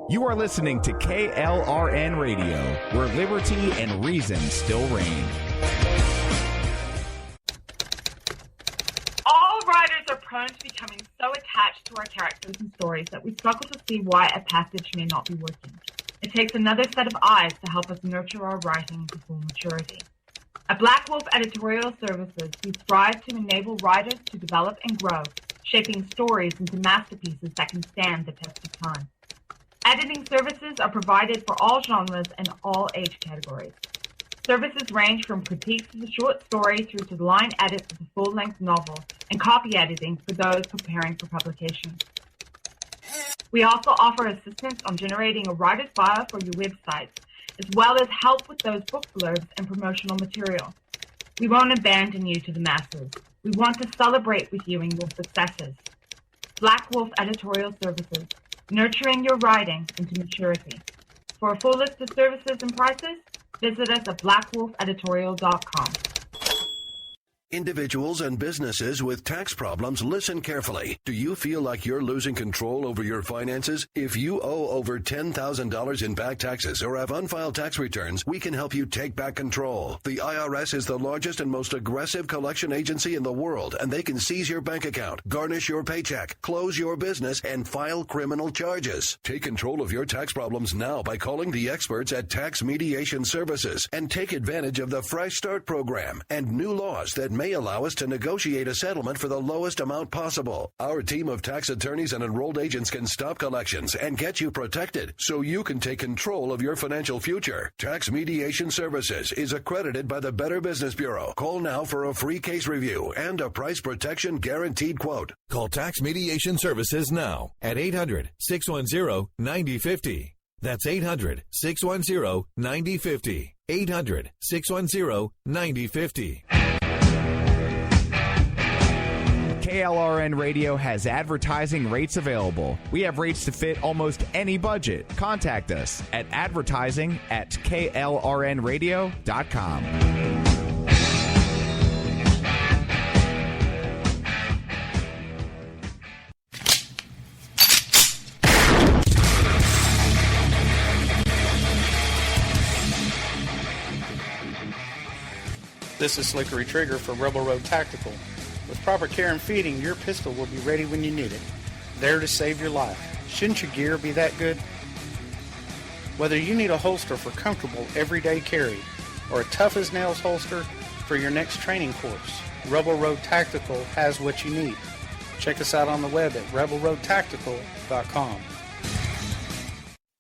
You are listening to KLRN Radio, where liberty and reason still reign. All writers are prone to becoming so attached to our characters and stories that we struggle to see why a passage may not be working. It takes another set of eyes to help us nurture our writing to full maturity. At Black Wolf Editorial Services, we strive to enable writers to develop and grow, shaping stories into masterpieces that can stand the test of time. Editing services are provided for all genres and all age categories. Services range from critiques of the short story through to line edits of the full-length novel and copy editing for those preparing for publication. We also offer assistance on generating a writer's bio for your websites, as well as help with those book blurbs and promotional material. We won't abandon you to the masses. We want to celebrate with you in your successes. Black Wolf Editorial Services, nurturing your writing into maturity. For a full list of services and prices, visit us at blackwolfeditorial.com. Individuals and businesses with tax problems, listen carefully. Do you feel like you're losing control over your finances? If you owe over $10,000 in back taxes or have unfiled tax returns, we can help you take back control. The IRS is the largest and most aggressive collection agency in the world, and they can seize your bank account, garnish your paycheck, close your business, and file criminal charges. Take control of your tax problems now by calling the experts at Tax Mediation Services and take advantage of the Fresh Start program and new laws that may allow us to negotiate a settlement for the lowest amount possible. Our team of tax attorneys and enrolled agents can stop collections and get you protected so you can take control of your financial future. Tax Mediation Services is accredited by the Better Business Bureau. Call now for a free case review and a price protection guaranteed quote. Call Tax Mediation Services now at 800-610-9050. That's 800-610-9050. 800-610-9050. KLRN Radio has advertising rates available. We have rates to fit almost any budget. Contact us at advertising@klrnradio.com. This is Slickery Trigger for Rebel Road Tactical. With proper care and feeding, your pistol will be ready when you need it, there to save your life. Shouldn't your gear be that good? Whether you need a holster for comfortable everyday carry or a tough-as-nails holster for your next training course, Rebel Road Tactical has what you need. Check us out on the web at rebelroadtactical.com.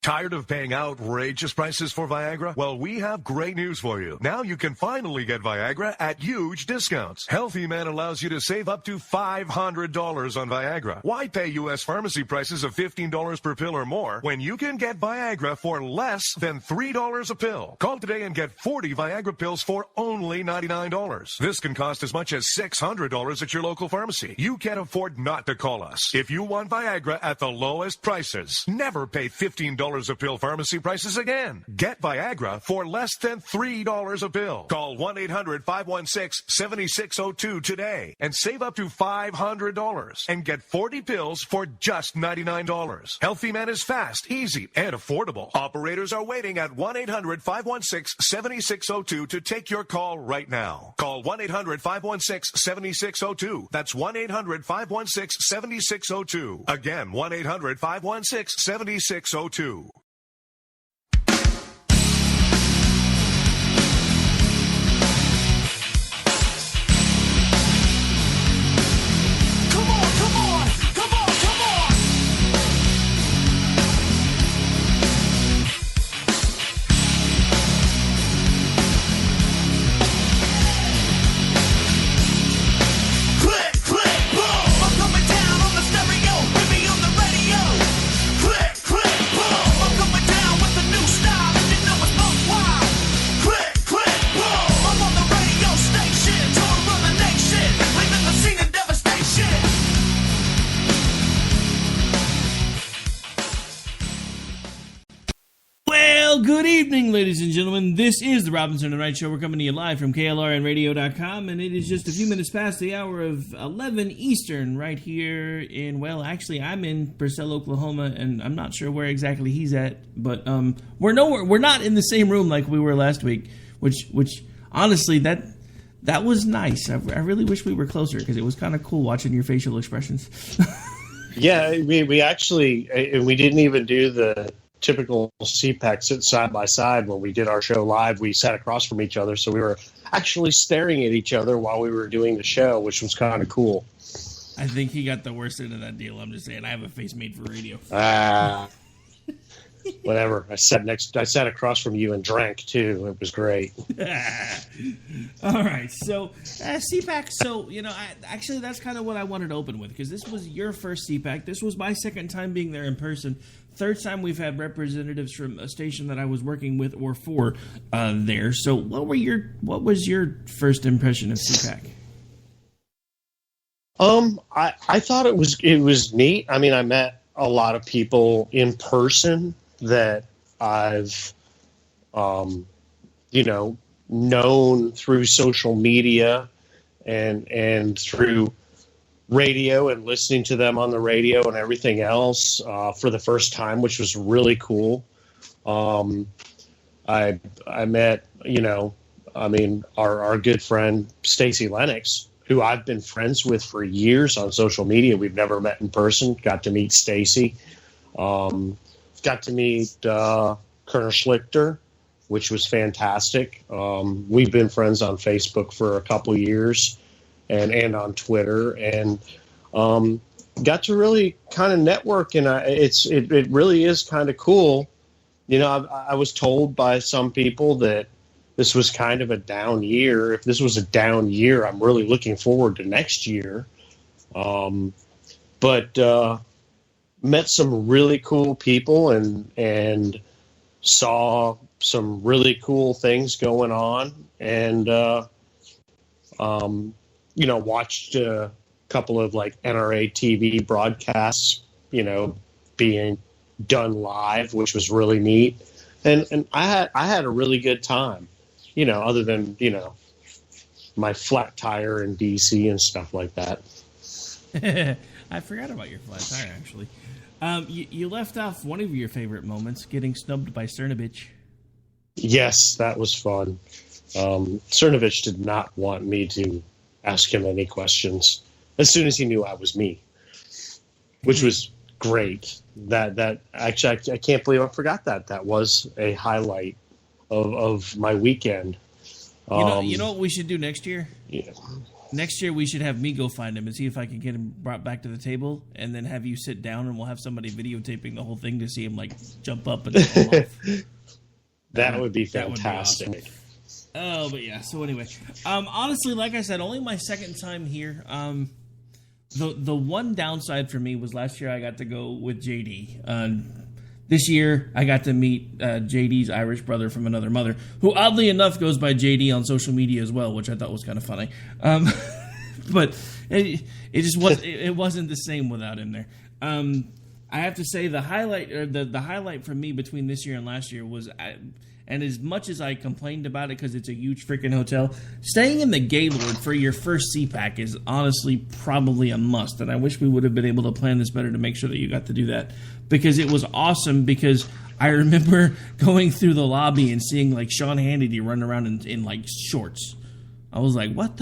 Tired of paying outrageous prices for Viagra? Well, we have great news for you. Now you can finally get Viagra at huge discounts. Healthy Man allows you to save up to $500 on Viagra. Why pay U.S. pharmacy prices of $15 per pill or more when you can get Viagra for less than $3 a pill? Call today and get 40 Viagra pills for only $99. This can cost as much as $600 at your local pharmacy. You can't afford not to call us. If you want Viagra at the lowest prices, never pay $15 a pill pharmacy prices again. Get Viagra for less than $3 a pill. Call 1-800-516-7602 today and save up to $500 and get 40 pills for just $99. Healthy Man is fast, easy, and affordable. Operators are waiting at 1-800-516-7602 to take your call right now. Call 1-800-516-7602. That's 1-800-516-7602. Again, 1-800-516-7602. I'm coming down on the stereo, put me on the radio. Click, click, boom. Well, good evening, ladies and gentlemen. This is the Robinson and Wright Show. We're coming to you live from KLRNradio.com, and it is just a few minutes past the hour of 11 Eastern right here in, well, actually, I'm in Purcell, Oklahoma, and I'm not sure where exactly he's at, but we're not in the same room like we were last week, which honestly, that was nice. I really wish we were closer because it was kind of cool watching your facial expressions. Yeah, we actually, and we didn't even do the typical CPAC sit side by side when we did our show live. We sat across from each other, so we were actually staring at each other while we were doing the show, which was kind of cool. I think he got the worst end of that deal. I'm just saying, I have a face made for radio. Whatever. I sat across from you and drank too. It was great. All right, so CPAC. So actually, that's kind of what I wanted to open with because this was your first CPAC. This was my second time being there in person. Third time we've had representatives from a station that I was working with or for there. So what was your first impression of CPAC? I thought it was neat. I mean, I met a lot of people in person that I've known through social media and through radio and listening to them on the radio and everything else for the first time, which was really cool. I met, our good friend Stacy Lennox, who I've been friends with for years on social media. We've never met in person. Got to meet Stacy. Got to meet Colonel Schlichter, which was fantastic. We've been friends on Facebook for a couple years and on Twitter, and got to really kind of network. And it really is kind of cool. I was told by some people that this was kind of a down year. If this was a down year, I'm really looking forward to next year. But met some really cool people and saw some really cool things going on, and watched a couple of like NRA TV broadcasts, being done live, which was really neat. And I had a really good time, other than, my flat tire in DC and stuff like that. I forgot about your flat tire, actually. You left off one of your favorite moments, getting snubbed by Cernovich. Yes, that was fun. Cernovich did not want me to ask him any questions as soon as he knew I was me, which was great. That actually, I can't believe I forgot that. That was a highlight of my weekend. You know what we should do next year? Yeah. Next year we should have me go find him and see if I can get him brought back to the table, and then have you sit down and we'll have somebody videotaping the whole thing to see him like jump up and fall off. That would be fantastic. That would be awesome. Oh, but yeah. So anyway, honestly, like I said, only my second time here. The one downside for me was last year I got to go with JD. This year I got to meet JD's Irish brother from another mother, who oddly enough goes by JD on social media as well, which I thought was kind of funny. But it just was it wasn't the same without him there. I have to say the highlight for me between this year and last year was. And as much as I complained about it because it's a huge freaking hotel, staying in the Gaylord for your first CPAC is honestly probably a must. And I wish we would have been able to plan this better to make sure that you got to do that. Because it was awesome, because I remember going through the lobby and seeing like Sean Hannity running around in like shorts. I was like, what?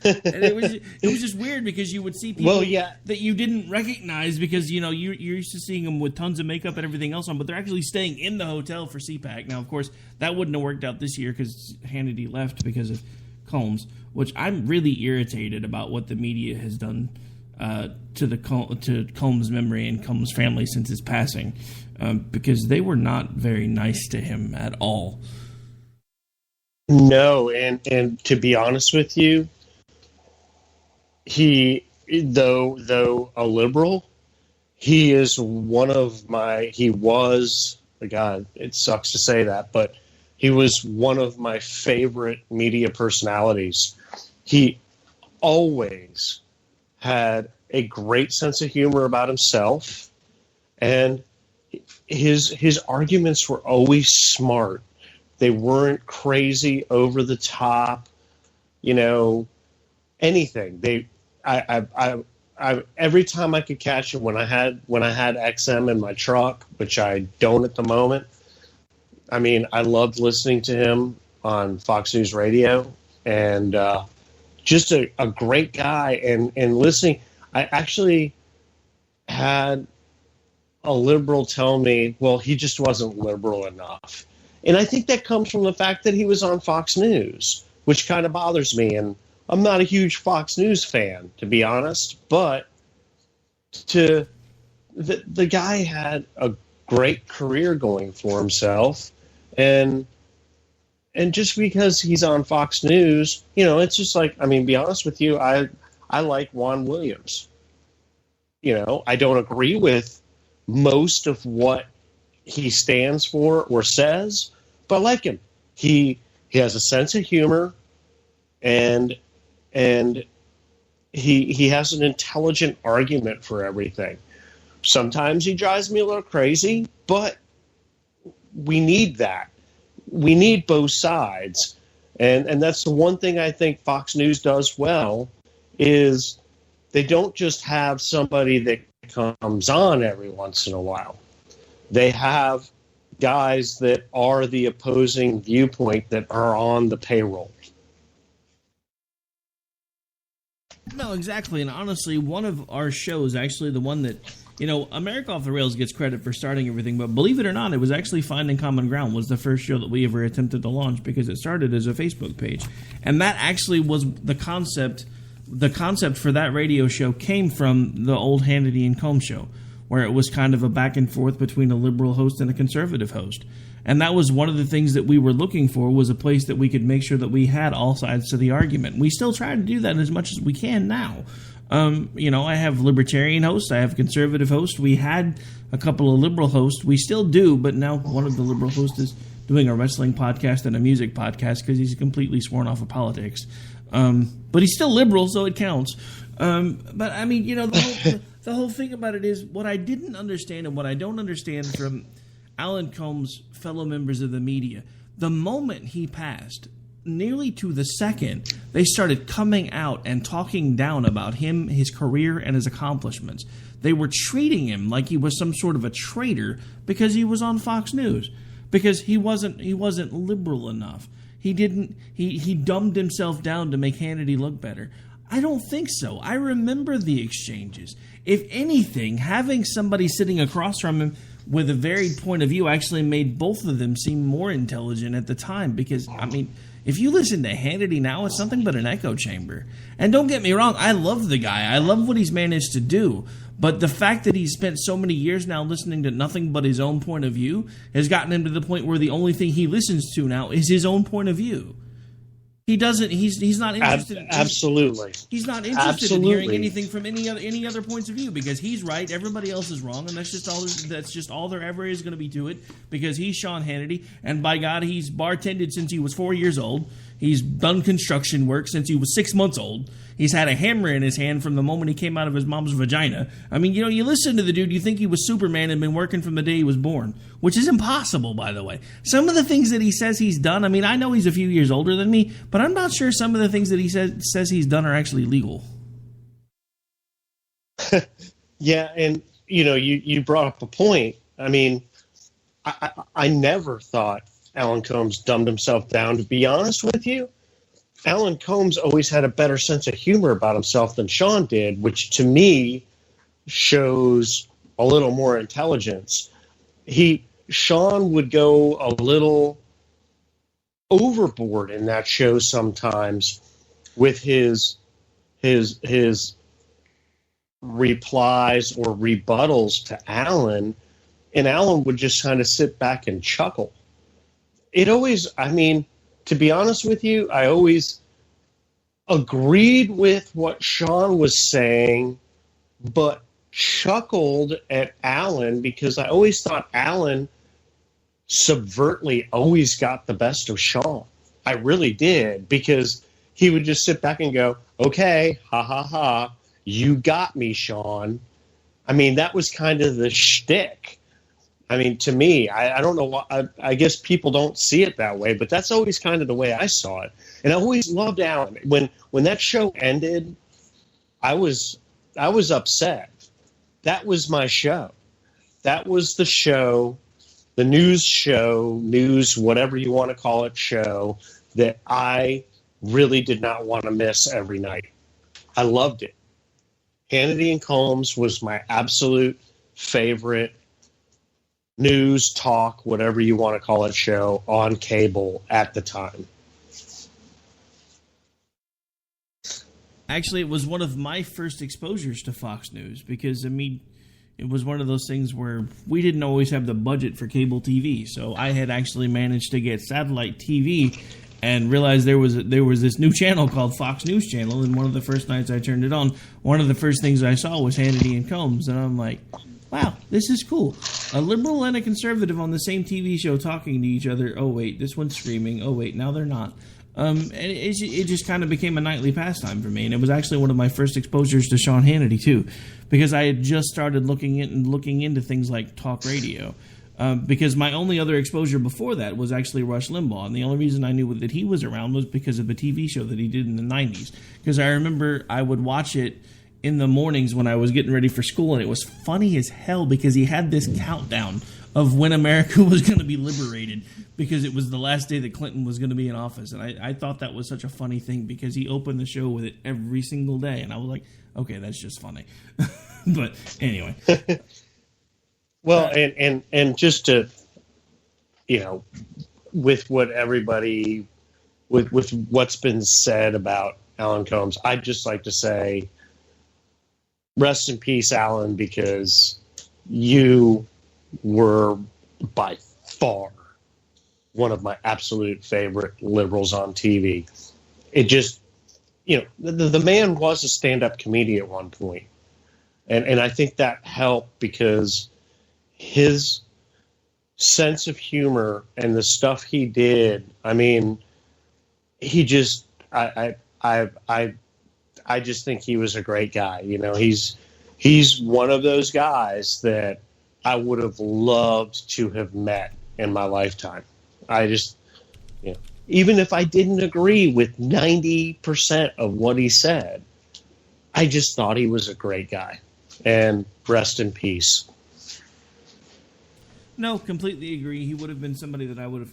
And it was just weird because you would see people that you didn't recognize because, you're used to seeing them with tons of makeup and everything else on, but they're actually staying in the hotel for CPAC. Now, of course, that wouldn't have worked out this year because Hannity left because of Combs, which I'm really irritated about what the media has done to Combs' memory and Combs' family since his passing, because they were not very nice to him at all. No, and to be honest with you, he, though a liberal, he was, God, it sucks to say that, but he was one of my favorite media personalities. He always had a great sense of humor about himself, and his arguments were always smart. They weren't crazy, over the top, anything. I every time I could catch him when I had XM in my truck, which I don't at the moment. I mean, I loved listening to him on Fox News Radio, and just a great guy. And listening, I actually had a liberal tell me, well, he just wasn't liberal enough. And I think that comes from the fact that he was on Fox News, which kind of bothers me. And I'm not a huge Fox News fan, to be honest, but the guy had a great career going for himself. And just because he's on Fox News, it's just like, I mean, be honest with you, I like Juan Williams. I don't agree with most of what he stands for or says, but I like him. He has a sense of humor, and he has an intelligent argument for everything. Sometimes he drives me a little crazy, but we need that. We need both sides. And that's the one thing I think Fox News does well, is they don't just have somebody that comes on every once in a while. They have guys that are the opposing viewpoint that are on the payroll. No, exactly. And honestly, one of our shows, actually the one that, America Off the Rails gets credit for starting everything, but believe it or not, it was actually Finding Common Ground was the first show that we ever attempted to launch, because it started as a Facebook page. And that actually was the concept for that radio show came from the old Hannity and Combs show, where it was kind of a back and forth between a liberal host and a conservative host. And that was one of the things that we were looking for, was a place that we could make sure that we had all sides to the argument. We still try to do that as much as we can now. I have libertarian hosts, I have conservative hosts. We had a couple of liberal hosts. We still do, but now one of the liberal hosts is doing a wrestling podcast and a music podcast because he's completely sworn off of politics. But he's still liberal, so it counts. But I mean, the whole thing about it is, what I didn't understand and what I don't understand from Alan Combs' fellow members of the media, the moment he passed, nearly to the second, they started coming out and talking down about him, his career, and his accomplishments. They were treating him like he was some sort of a traitor because he was on Fox News, because he wasn't liberal enough. He dumbed himself down to make Hannity look better. I don't think so. I remember the exchanges. If anything, having somebody sitting across from him with a varied point of view actually made both of them seem more intelligent at the time, because, I mean, if you listen to Hannity now, it's nothing but an echo chamber. And don't get me wrong, I love the guy. I love what he's managed to do. But the fact that he's spent so many years now listening to nothing but his own point of view has gotten him to the point where the only thing he listens to now is his own point of view. He doesn't. He's not interested. Absolutely. He's not interested in hearing anything from any other points of view, because he's right, everybody else is wrong, and that's just all there ever is going to be to it. Because he's Sean Hannity, and by God, he's bartended since he was 4 years old. He's done construction work since he was 6 months old. He's had a hammer in his hand from the moment he came out of his mom's vagina. I mean, you listen to the dude, you think he was Superman and been working from the day he was born, which is impossible, by the way. Some of the things that he says he's done, I mean, I know he's a few years older than me, but I'm not sure some of the things that he says he's done are actually legal. Yeah, and, you brought up a point. I mean, I never thought Alan Combs dumbed himself down, to be honest with you. Alan Combs always had a better sense of humor about himself than Sean did, which to me shows a little more intelligence. Sean would go a little overboard in that show sometimes with his replies or rebuttals to Alan, and Alan would just kind of sit back and chuckle. It always, I mean, to be honest with you, I always agreed with what Sean was saying, but chuckled at Alan because I always thought Alan subvertly always got the best of Sean. I really did, because he would just sit back and go, okay, ha ha ha, you got me, Sean. I mean, that was kind of the shtick. I mean, to me, I don't know why. I guess people don't see it that way, but that's always kind of the way I saw it. And I always loved Alan. When that show ended, I was upset. That was my show. That was the show, the news, whatever you want to call it, show that I really did not want to miss every night. I loved it. Hannity and Combs was my absolute favorite news, talk, whatever you want to call it, show on cable at the time. Actually, it was one of my first exposures to Fox News because, I mean, it was one of those things where we didn't always have the budget for cable TV. So I had actually managed to get satellite TV and realized there was this new channel called Fox News Channel. And one of the first nights I turned it on, one of the first things I saw was Hannity and Combs. And I'm like, wow, this is cool. A liberal and a conservative on the same TV show talking to each other. Oh, wait, this one's screaming. Oh, wait, now they're not. And it just kind of became a nightly pastime for me. And it was actually one of my first exposures to Sean Hannity, too, because I had just started looking into things like talk radio. Because my only other exposure before that was actually Rush Limbaugh. And the only reason I knew that he was around was because of a TV show that he did in the 90s. Because I remember I would watch it in the mornings when I was getting ready for school, and it was funny as hell because he had this countdown of when America was going to be liberated because it was the last day that Clinton was going to be in office. And I thought that was such a funny thing because he opened the show with it every single day. And I was like, okay, that's just funny. But anyway. Well, and just to, with what everybody, with what's been said about Alan Combs, I'd just like to say, rest in peace, Alan, because you were by far one of my absolute favorite liberals on TV. It just, the man was a stand-up comedian at one point. And I think that helped because his sense of humor and the stuff he did, I mean, he just, I just think he was a great guy. He's one of those guys that I would have loved to have met in my lifetime. I just, even if I didn't agree with 90% of what he said, I just thought he was a great guy. And rest in peace. No, completely agree. He would have been somebody that I would have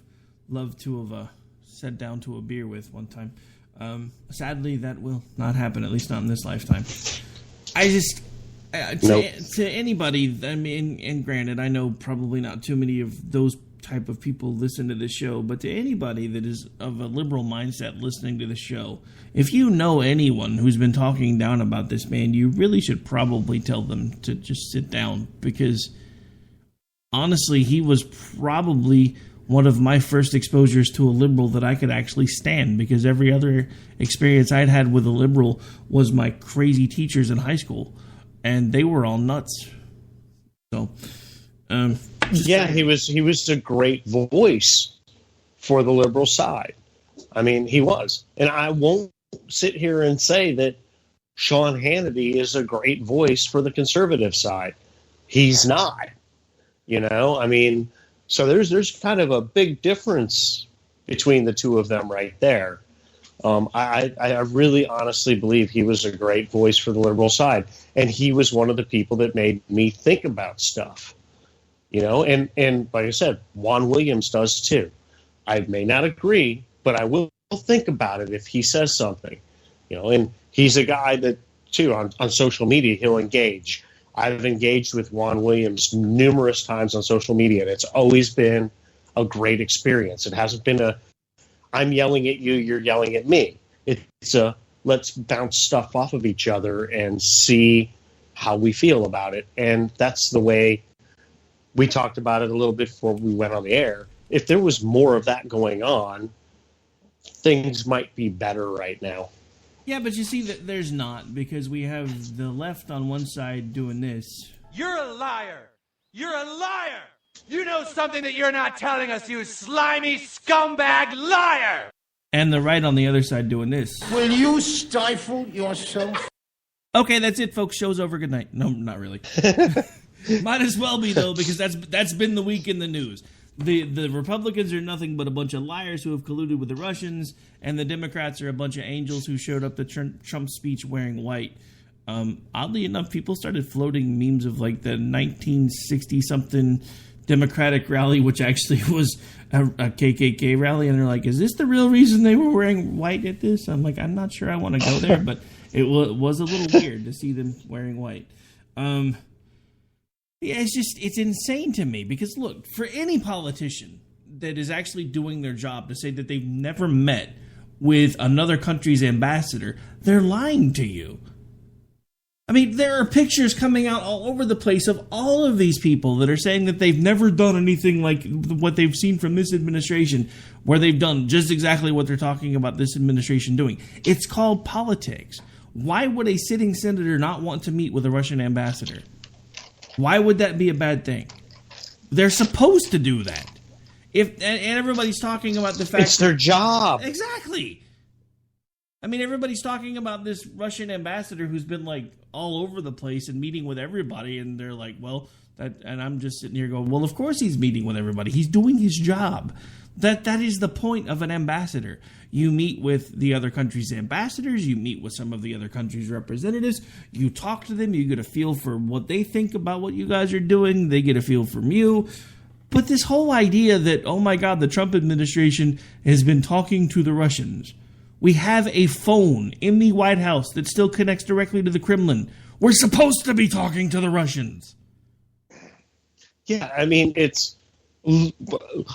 loved to have sat down to a beer with one time. Sadly, that will not happen, at least not in this lifetime. I just, to anybody, I mean, and granted, I know probably not too many of those type of people listen to this show, but to anybody that is of a liberal mindset listening to the show, if you know anyone who's been talking down about this man, you really should probably tell them to just sit down, because honestly, he was probably one of my first exposures to a liberal that I could actually stand, because every other experience I'd had with a liberal was my crazy teachers in high school, and they were all nuts. So, yeah, he was a great voice for the liberal side. I mean, he was. And I won't sit here and say that Sean Hannity is a great voice for the conservative side. He's not. I mean, so there's kind of a big difference between the two of them right there. I really honestly believe he was a great voice for the liberal side. And he was one of the people that made me think about stuff. And like I said, Juan Williams does too. I may not agree, but I will think about it if he says something. And he's a guy that, too, on social media, he'll engage. I've engaged with Juan Williams numerous times on social media, and it's always been a great experience. It hasn't been I'm yelling at you, you're yelling at me. It's let's bounce stuff off of each other and see how we feel about it. And that's the way we talked about it a little bit before we went on the air. If there was more of that going on, things might be better right now. Yeah, but you see that there's not, because we have the left on one side doing this. You're a liar. You're a liar. You know something that you're not telling us, you slimy scumbag liar. And the right on the other side doing this. Will you stifle yourself? Okay, that's it, folks. Show's over. Good night. No, not really. Might as well be, though, because that's been the week in the news. The Republicans are nothing but a bunch of liars who have colluded with the Russians, and the Democrats are a bunch of angels who showed up to Trump's speech wearing white. Oddly enough, people started floating memes of like the 1960-something Democratic rally, which actually was a KKK rally, and they're like, is this the real reason they were wearing white at this? I'm like, I'm not sure I want to go there, but it was a little weird to see them wearing white. Yeah, it's insane to me, because look, for any politician that is actually doing their job to say that they've never met with another country's ambassador, they're lying to you. I mean, there are pictures coming out all over the place of all of these people that are saying that they've never done anything like what they've seen from this administration, where they've done just exactly what they're talking about this administration doing. It's called politics. Why would a sitting senator not want to meet with a Russian ambassador? Why would that be a bad thing? They're supposed to do that. And everybody's talking about the fact it's their job. Exactly. I mean, everybody's talking about this Russian ambassador who's been like all over the place and meeting with everybody, and they're like, well, and I'm just sitting here going, well, of course he's meeting with everybody. He's doing his job. That is the point of an ambassador. You meet with the other country's ambassadors, you meet with some of the other country's representatives, you talk to them, you get a feel for what they think about what you guys are doing, they get a feel from you. But this whole idea that, oh my God, the Trump administration has been talking to the Russians. We have a phone in the White House that still connects directly to the Kremlin. We're supposed to be talking to the Russians. Yeah, I mean, it's...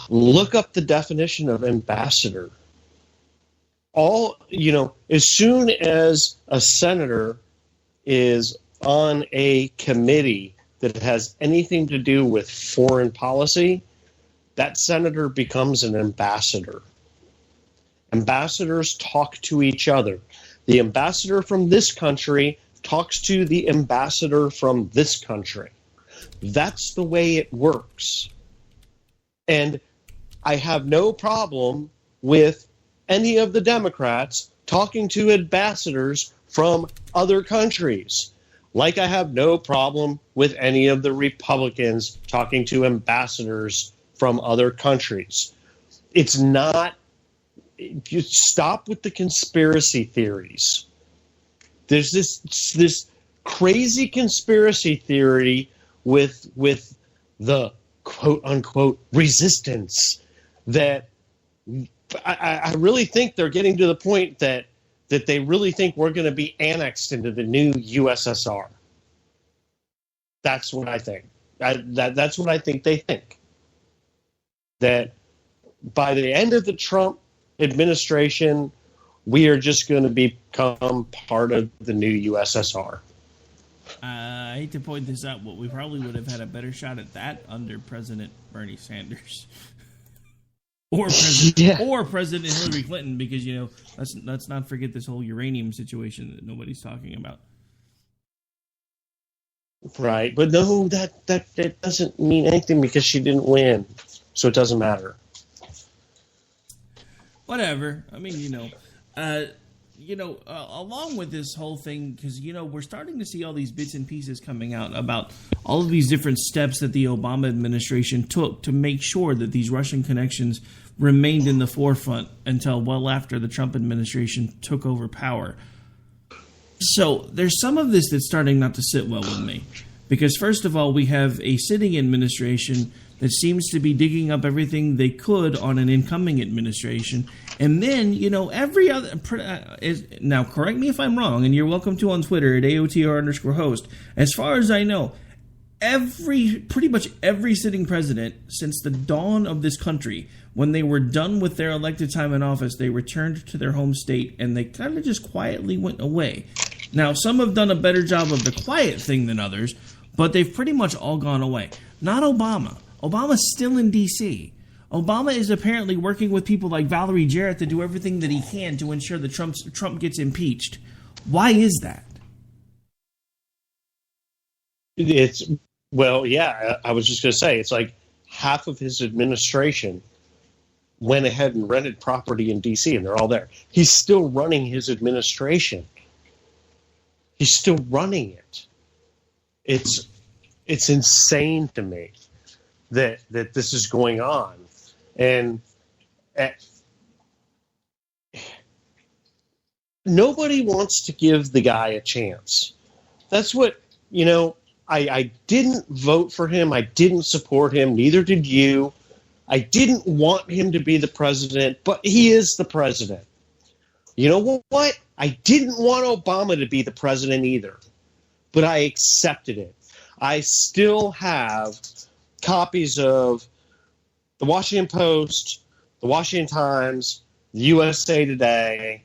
Look up the definition of ambassador. As soon as a senator is on a committee that has anything to do with foreign policy, that senator becomes an ambassador. Ambassadors talk to each other. The ambassador from this country talks to the ambassador from this country. That's the way it works. And I have no problem with any of the Democrats talking to ambassadors from other countries. Like I have no problem with any of the Republicans talking to ambassadors from other countries. It's not... You stop with the conspiracy theories. There's this crazy conspiracy theory with the quote unquote resistance that I really think they're getting to the point that they really think we're going to be annexed into the new USSR. That's what I think. That's what I think they think. That by the end of the Trump administration, we are just going to become part of the new USSR. I hate to point this out, but we probably would have had a better shot at that under President Bernie Sanders. Or President Hillary Clinton, because, let's not forget this whole uranium situation that nobody's talking about. Right, but no, that doesn't mean anything because she didn't win, so it doesn't matter. Whatever. I mean, along with this whole thing, because, we're starting to see all these bits and pieces coming out about all of these different steps that the Obama administration took to make sure that these Russian connections remained in the forefront until well after the Trump administration took over power. So there's some of this that's starting not to sit well with me. Because first of all, we have a sitting administration that seems to be digging up everything they could on an incoming administration. And then, every other... now, correct me if I'm wrong, and you're welcome to on Twitter at AOTR_host. As far as I know, pretty much every sitting president since the dawn of this country, when they were done with their elected time in office, they returned to their home state, and they kind of just quietly went away. Now, some have done a better job of the quiet thing than others, but they've pretty much all gone away. Not Obama. Obama's still in D.C. Obama is apparently working with people like Valerie Jarrett to do everything that he can to ensure that Trump gets impeached. Why is that? I was just going to say, it's like half of his administration went ahead and rented property in D.C., and they're all there. He's still running his administration. He's still running it. it's insane to me that this is going on. And nobody wants to give the guy a chance. That's what, I didn't vote for him. I didn't support him. Neither did you. I didn't want him to be the president, but he is the president. You know what? I didn't want Obama to be the president either, but I accepted it. I still have copies of the Washington Post, the Washington Times, the USA Today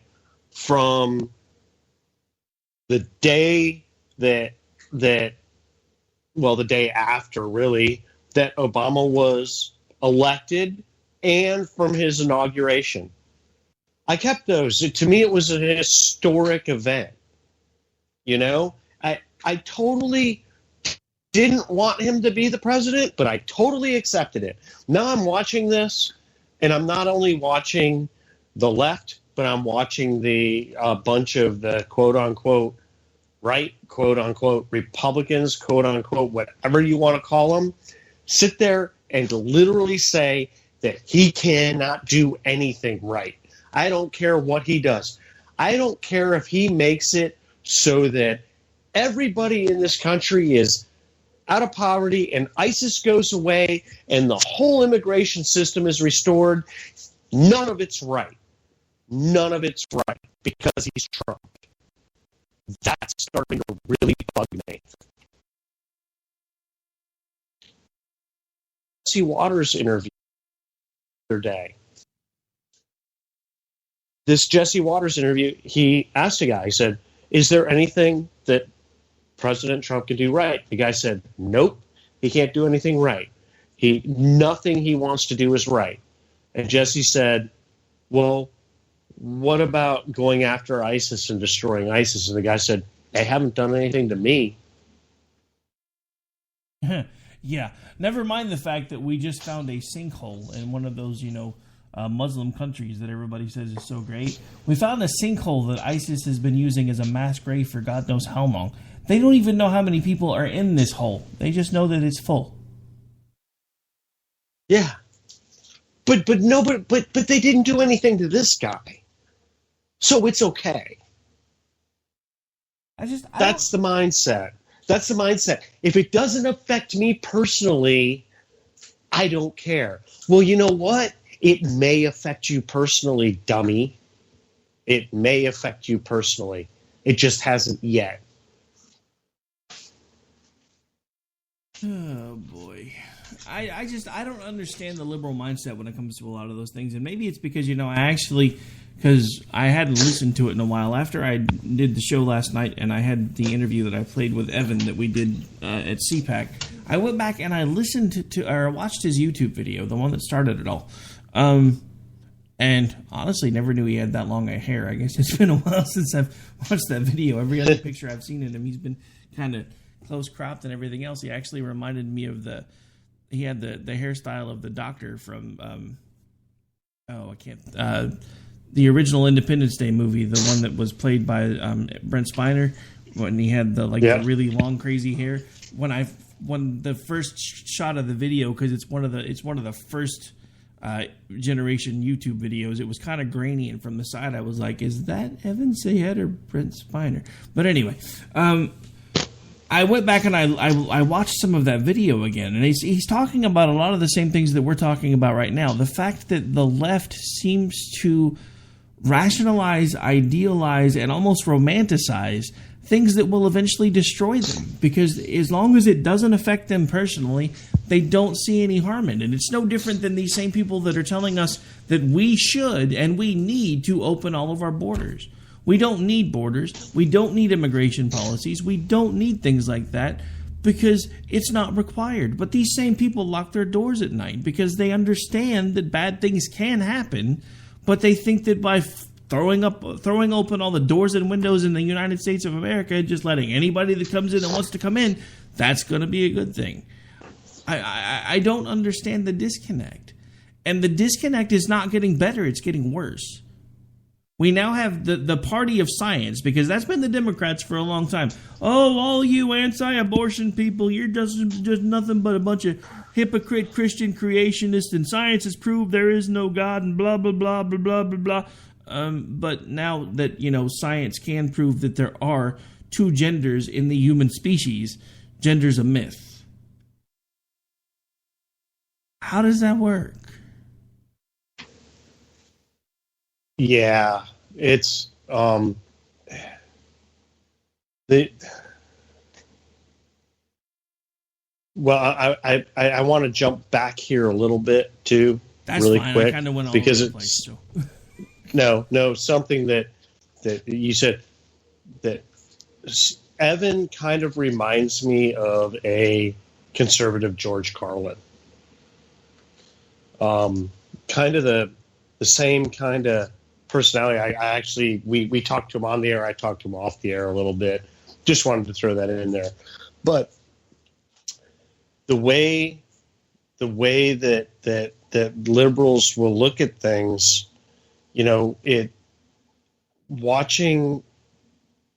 from the day the day after, really, that Obama was elected and from his inauguration. I kept those. To me, it was an historic event. I totally didn't want him to be the president, but I totally accepted it. Now I'm watching this, and I'm not only watching the left, but I'm watching the bunch of the quote-unquote right, quote-unquote Republicans, quote-unquote whatever you want to call them, sit there and literally say that he cannot do anything right. I don't care what he does. I don't care if he makes it so that everybody in this country is out of poverty and ISIS goes away and the whole immigration system is restored. None of it's right. None of it's right because he's Trump. That's starting to really bug me. Jesse Waters interview the other day. This Jesse Waters interview, he asked a guy, he said, is there anything that President Trump can do right? The guy said, nope, he can't do anything right. Nothing he wants to do is right. And Jesse said, well, what about going after ISIS and destroying ISIS? And the guy said, they haven't done anything to me. Yeah. Never mind the fact that we just found a sinkhole in one of those, Muslim countries that everybody says is so great. We found a sinkhole that ISIS has been using as a mass grave for God knows how long. They don't even know how many people are in this hole. They just know that it's full. Yeah. But they didn't do anything to this guy. So it's okay. That's the mindset. That's the mindset. If it doesn't affect me personally, I don't care. Well, you know what? It may affect you personally, dummy. It may affect you personally. It just hasn't yet. Oh, boy. I don't understand the liberal mindset when it comes to a lot of those things. And maybe it's because, because I hadn't listened to it in a while. After I did the show last night and I had the interview that I played with Evan that we did at CPAC, I went back and I listened or watched his YouTube video, the one that started it all. And honestly, never knew he had that long a hair. I guess it's been a while since I've watched that video. Every other picture I've seen of him, he's been kind of close cropped and everything else. He actually reminded me of he had the hairstyle of the doctor from, the original Independence Day movie, the one that was played by Brent Spiner, when he had the really long crazy hair. When the first shot of the video, because it's one of the first generation YouTube videos, it was kind of grainy, and from the side I was like, is that Evan Sayed or Brent Spiner? But anyway, I went back and I watched some of that video again, and he's talking about a lot of the same things that we're talking about right now. The fact that the left seems to rationalize, idealize, and almost romanticize things that will eventually destroy them, because as long as it doesn't affect them personally, they don't see any harm in it. It's no different than these same people that are telling us that we should and we need to open all of our borders. We don't need borders. We don't need immigration policies. We don't need things like that because it's not required. But these same people lock their doors at night because they understand that bad things can happen, but they think that by throwing open all the doors and windows in the United States of America, just letting anybody that comes in and wants to come in, that's going to be a good thing. I don't understand the disconnect. And the disconnect is not getting better, it's getting worse. We now have the party of science, because that's been the Democrats for a long time. Oh, all you anti-abortion people, you're just nothing but a bunch of hypocrite Christian creationists, and science has proved there is no God, and blah, blah, blah, blah, blah, blah, blah. But now that, science can prove that there are two genders in the human species, gender's a myth. How does that work? Yeah, it's I want to jump back here a little bit too. That's really fine. quick, I kind of went all because over the place. So. No, something that you said that Evan kind of reminds me of a conservative George Carlin. Kind of the same kind of personality. I actually, we talked to him on the air. I talked to him off the air a little bit. Just wanted to throw that in there. But the way that liberals will look at things, watching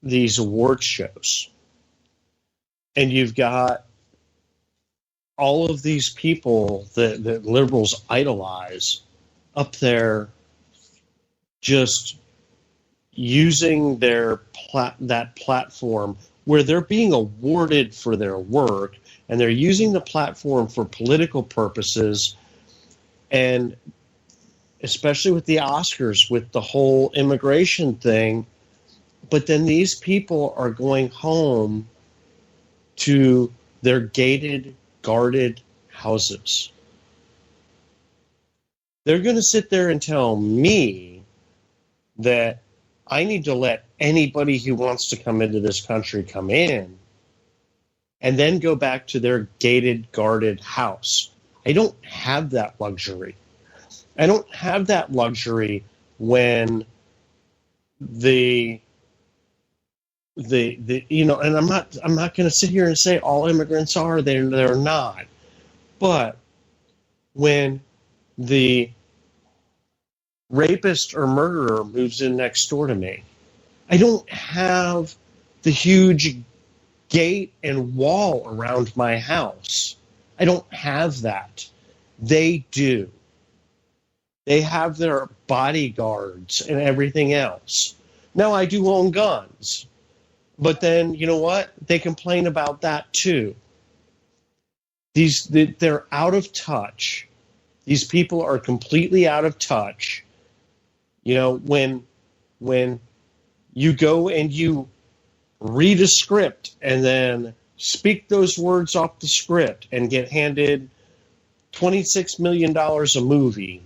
these award shows, and you've got all of these people that liberals idolize up there, just using that platform where they're being awarded for their work, and they're using the platform for political purposes, and especially with the Oscars, with the whole immigration thing. But then these people are going home to their gated, guarded houses. They're going to sit there and tell me that I need to let anybody who wants to come into this country come in, and then go back to their gated, guarded house. I don't have that luxury. I don't have that luxury when and I'm not going to sit here and say all immigrants are. They're not. But when the rapist or murderer moves in next door to me, I don't have the huge gate and wall around my house. I don't have that. They do. They have their bodyguards and everything else. Now, I do own guns. But then, you know what? They complain about that too. They're out of touch. These people are completely out of touch. When you go and you read a script and then speak those words off the script and get handed $26 million a movie,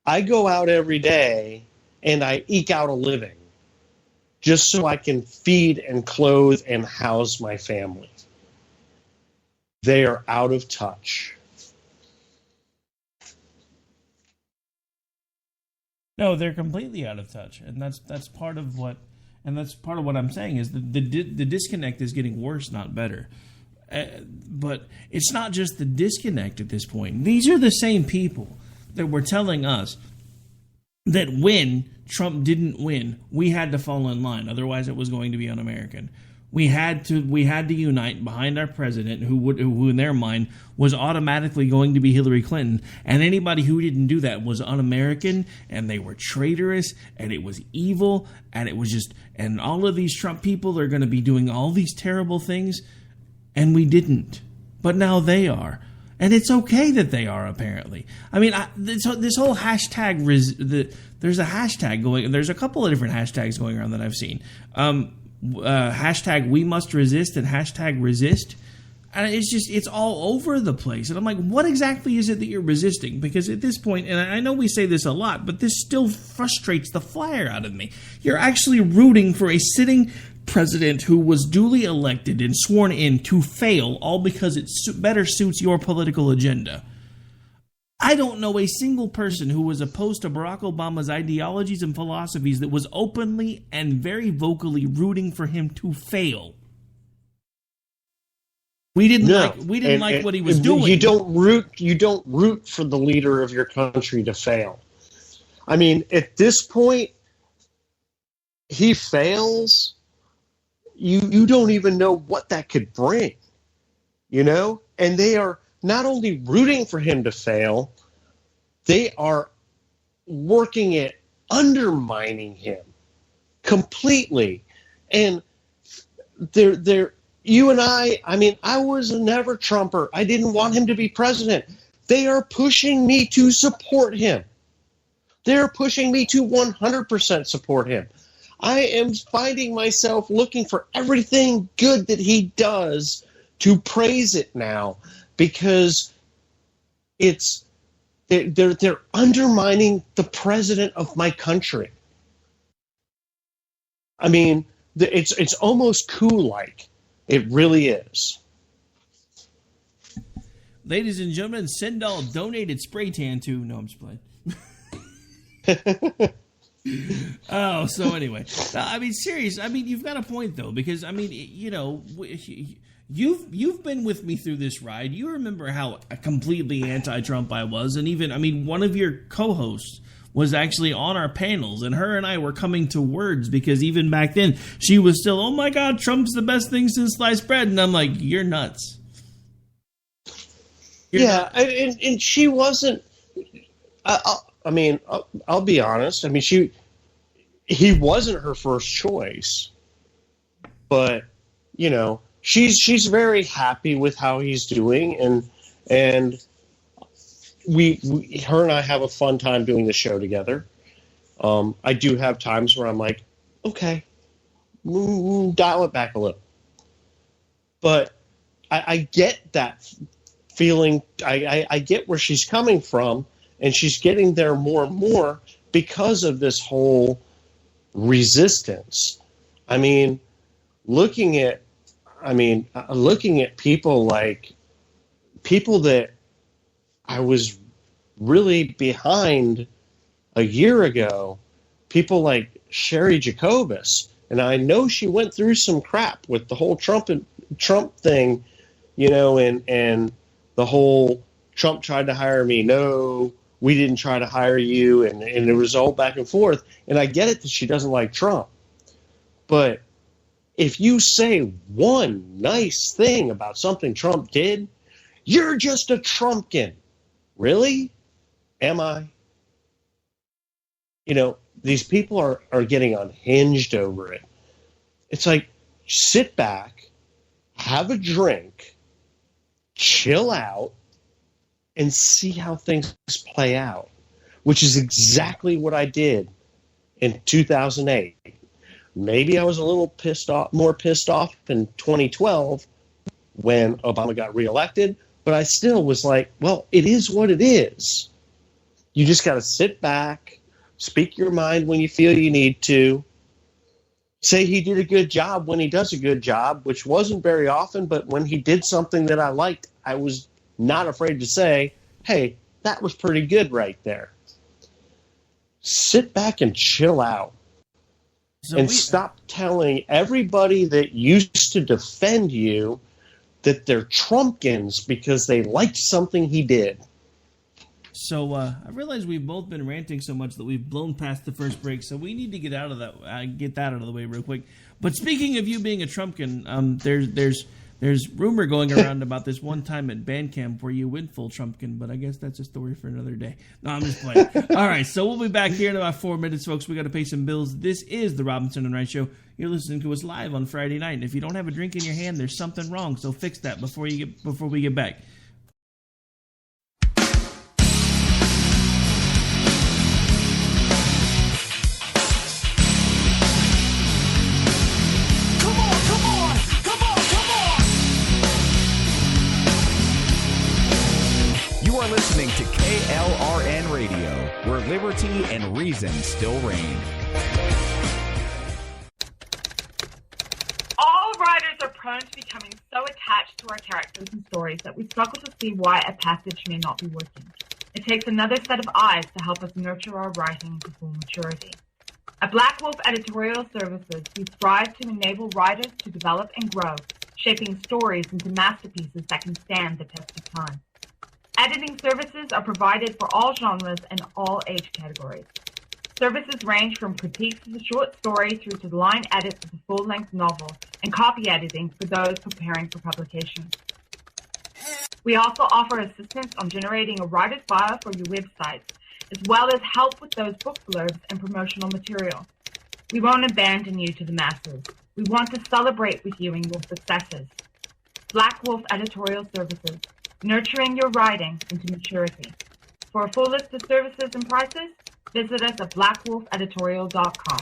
I go out every day and I eke out a living just so I can feed and clothe and house my family. They are out of touch. No, they're completely out of touch, and that's part of what I'm saying is the disconnect is getting worse, not better. But it's not just the disconnect at this point. These are the same people that were telling us that when Trump didn't win, we had to fall in line. Otherwise, it was going to be un-American. We had to unite behind our president, who in their mind was automatically going to be Hillary Clinton. And anybody who didn't do that was un-American, and they were traitorous, and it was evil, and it was just, and all of these Trump people are going to be doing all these terrible things, and we didn't. But now they are. And it's okay that they are, apparently. I mean, this whole hashtag, there's a hashtag going, there's a couple of different hashtags going around that I've seen. Hashtag we must resist and hashtag resist. And it's all over the place. And I'm like, what exactly is it that you're resisting? Because at this point, and I know we say this a lot, but this still frustrates the fire out of me. You're actually rooting for a sitting president who was duly elected and sworn in to fail, all because it better suits your political agenda. I don't know a single person who was opposed to Barack Obama's ideologies and philosophies that was openly and very vocally rooting for him to fail. We didn't like what he was doing. You don't root for the leader of your country to fail. I mean, at this point, he fails. You don't even know what that could bring, you know? And they are not only rooting for him to fail, they are working at undermining him completely. And they're you and I mean, I was never Trumper. I didn't want him to be president. They are pushing me to support him. They're pushing me to 100% support him. I am finding myself looking for everything good that he does to praise it now, because they're undermining the president of my country. I mean, it's almost cool-like. It really is. Ladies and gentlemen, Sendall donated spray tan to... No, I'm just playing. Oh, so anyway. I mean, serious. I mean, you've got a point, though, because, I mean, you know, you've been with me through this ride. You remember how completely anti-Trump I was, and even, I mean, one of your co-hosts was actually on our panels, and her and I were coming to words, because even back then, she was still, oh my God, Trump's the best thing since sliced bread, and I'm like, you're nuts. And she wasn't, I mean, I'll be honest. I mean, he wasn't her first choice, but you know, she's very happy with how he's doing, and her and I have a fun time doing the show together. I do have times where I'm like, okay, dial it back a little, but I get that feeling. I get where she's coming from. And she's getting there more and more because of this whole resistance. I mean, looking at people that I was really behind a year ago, people like Sherry Jacobus. And I know she went through some crap with the whole Trump thing, you know, and the whole Trump tried to hire me. No, we didn't try to hire you, and it was all back and forth. And I get it that she doesn't like Trump. But if you say one nice thing about something Trump did, you're just a Trumpkin. Really? Am I? You know, these people are getting unhinged over it. It's like, sit back, have a drink, chill out, and see how things play out, which is exactly what I did in 2008. Maybe I was a little more pissed off in 2012 when Obama got reelected, but I still was like, well, it is what it is. You just got to sit back, speak your mind when you feel you need to, say he did a good job when he does a good job, which wasn't very often, but when he did something that I liked, I was not afraid to say, hey, that was pretty good right there. Sit back and chill out. Stop telling everybody that used to defend you that they're Trumpkins because they liked something he did. So I realize we've both been ranting so much that we've blown past the first break, so we need to get that out of the way real quick. But speaking of you being a Trumpkin, there's rumor going around about this one time at band camp where you went full Trumpkin, but I guess that's a story for another day. No, I'm just playing. All right, so we'll be back here in about 4 minutes, folks. We got to pay some bills. This is the Robinson and Wright Show. You're listening to us live on Friday night, and if you don't have a drink in your hand, there's something wrong. So fix that before we get back. Listening to KLRN Radio, where liberty and reason still reign. All writers are prone to becoming so attached to our characters and stories that we struggle to see why a passage may not be working. It takes another set of eyes to help us nurture our writing to full maturity. At Black Wolf Editorial Services, we strive to enable writers to develop and grow, shaping stories into masterpieces that can stand the test of time. Editing services are provided for all genres and all age categories. Services range from critiques of a short story through to line edits of a full-length novel and copy editing for those preparing for publication. We also offer assistance on generating a writer's bio for your websites, as well as help with those book blurbs and promotional material. We won't abandon you to the masses. We want to celebrate with you in your successes. Black Wolf Editorial Services, nurturing your writing into maturity. For a full list of services and prices, visit us at blackwolfeditorial.com.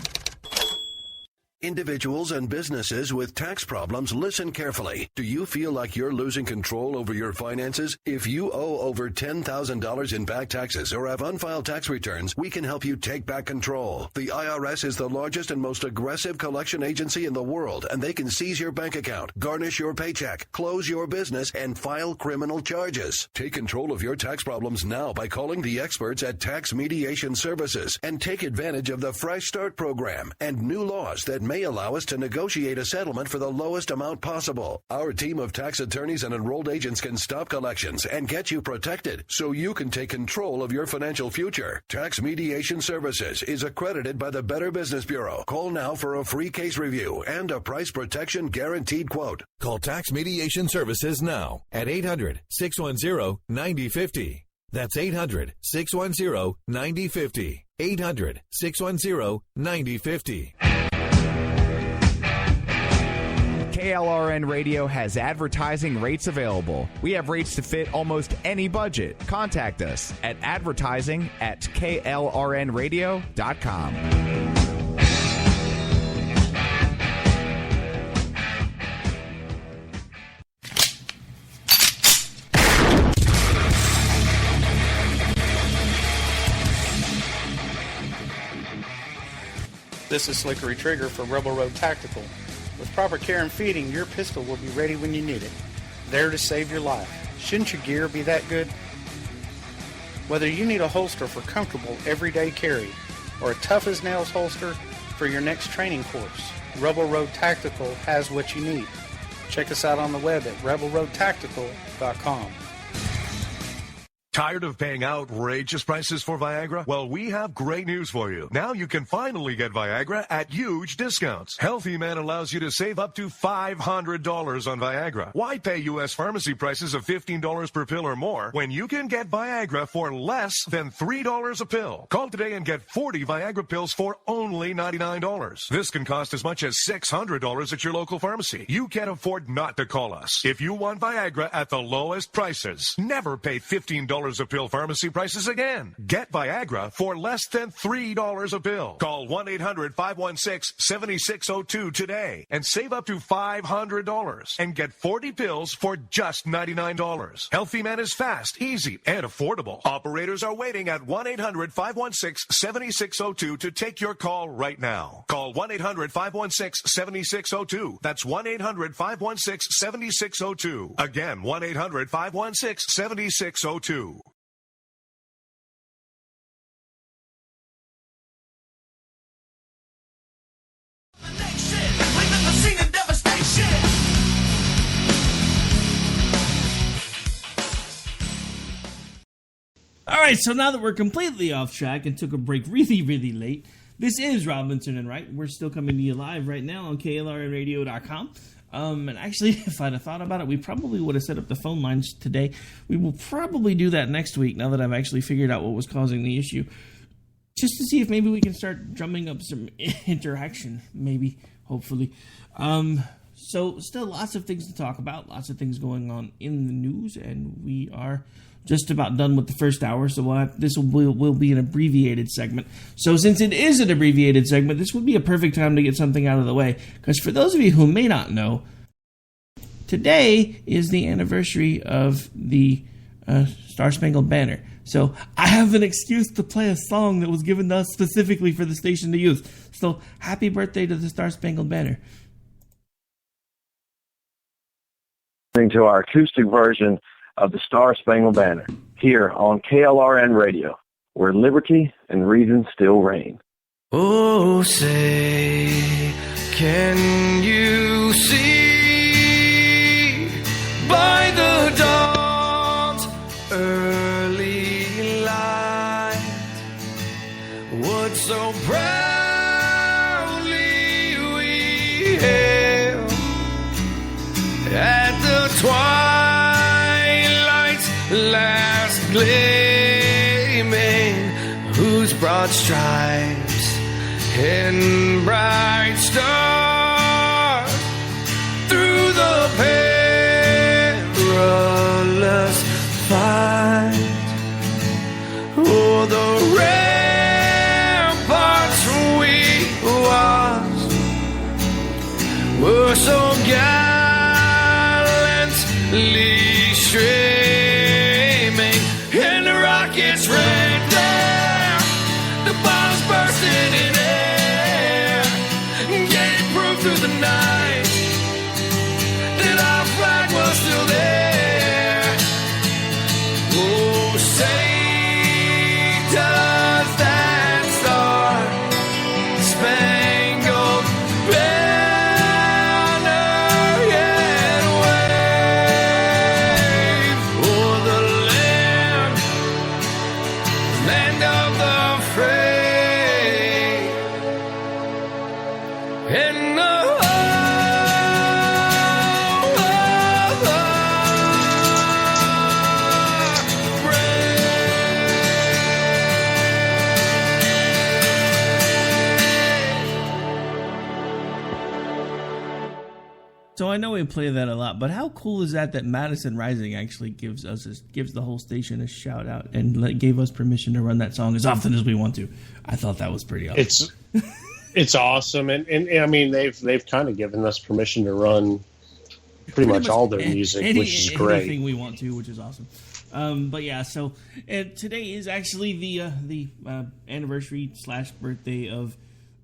Individuals and businesses with tax problems, listen carefully. Do you feel like you're losing control over your finances? If you owe over $10,000 in back taxes or have unfiled tax returns, we can help you take back control. The IRS is the largest and most aggressive collection agency in the world, and they can seize your bank account, garnish your paycheck, close your business, and file criminal charges. Take control of your tax problems now by calling the experts at Tax Mediation Services and take advantage of the Fresh Start program and new laws that may allow us to negotiate a settlement for the lowest amount possible. Our team of tax attorneys and enrolled agents can stop collections and get you protected so you can take control of your financial future. Tax Mediation Services is accredited by the Better Business Bureau. Call now for a free case review and a price protection guaranteed quote. Call Tax Mediation Services now at 800-610-9050. That's 800-610-9050. 800-610-9050. KLRN Radio has advertising rates available. We have rates to fit almost any budget. Contact us at advertising@klrnradio.com. This is Slickery Trigger for Rebel Road Tactical. With proper care and feeding, your pistol will be ready when you need it, there to save your life. Shouldn't your gear be that good? Whether you need a holster for comfortable everyday carry or a tough-as-nails holster for your next training course, Rebel Road Tactical has what you need. Check us out on the web at rebelroadtactical.com. Tired of paying outrageous prices for Viagra? Well, we have great news for you. Now you can finally get Viagra at huge discounts. Healthy Man allows you to save up to $500 on Viagra. Why pay U.S. pharmacy prices of $15 per pill or more when you can get Viagra for less than $3 a pill? Call today and get 40 Viagra pills for only $99. This can cost as much as $600 at your local pharmacy. You can't afford not to call us. If you want Viagra at the lowest prices, never pay $15 a pill pharmacy prices again. Get Viagra for less than $3 a pill. Call 1-800-516-7602 today and save up to $500 and get 40 pills for just $99. Healthy Man is fast, easy, and affordable. Operators are waiting at 1-800-516-7602 to take your call right now. Call 1-800-516-7602. That's 1-800-516-7602. Again, 1-800-516-7602. All right, so now that we're completely off track and took a break really, really late, this is Robinson and Wright. We're still coming to you live right now on KLRNradio.com. And actually, if I'd have thought about it, we probably would have set up the phone lines today. We will probably do that next week now that I've actually figured out what was causing the issue. Just to see if maybe we can start drumming up some interaction, maybe, hopefully. So still lots of things to talk about, lots of things going on in the news, and we are just about done with the first hour, so this will be an abbreviated segment. So since it is an abbreviated segment, this would be a perfect time to get something out of the way, because for those of you who may not know, today is the anniversary of the Star Spangled Banner. So I have an excuse to play a song that was given to us specifically for the station to use. So happy birthday to the Star Spangled Banner. To our acoustic version of the Star Spangled Banner here on KLRN Radio, where liberty and reason still reign. Oh, say, can you see by the dawn's early light what so proudly we hail at the twilight's last gleaming, whose broad stripes and bright stars through the perilous fight. Oh, the ramparts we watched were so gallantly streaming, and the rockets right there, the bombs bursting in air, gave proof through the night that our flag was still there. Oh, say does that star-spangled banner yet wave o'er the land of the free, and the So I know we play that a lot, but how cool is that Madison Rising actually gives the whole station a shout out and gave us permission to run that song as often as we want to. I thought that was pretty awesome. It's awesome, and I mean they've kind of given us permission to run pretty much all their music, which is great. Anything we want to, which is awesome. But yeah, so today is actually the anniversary / birthday of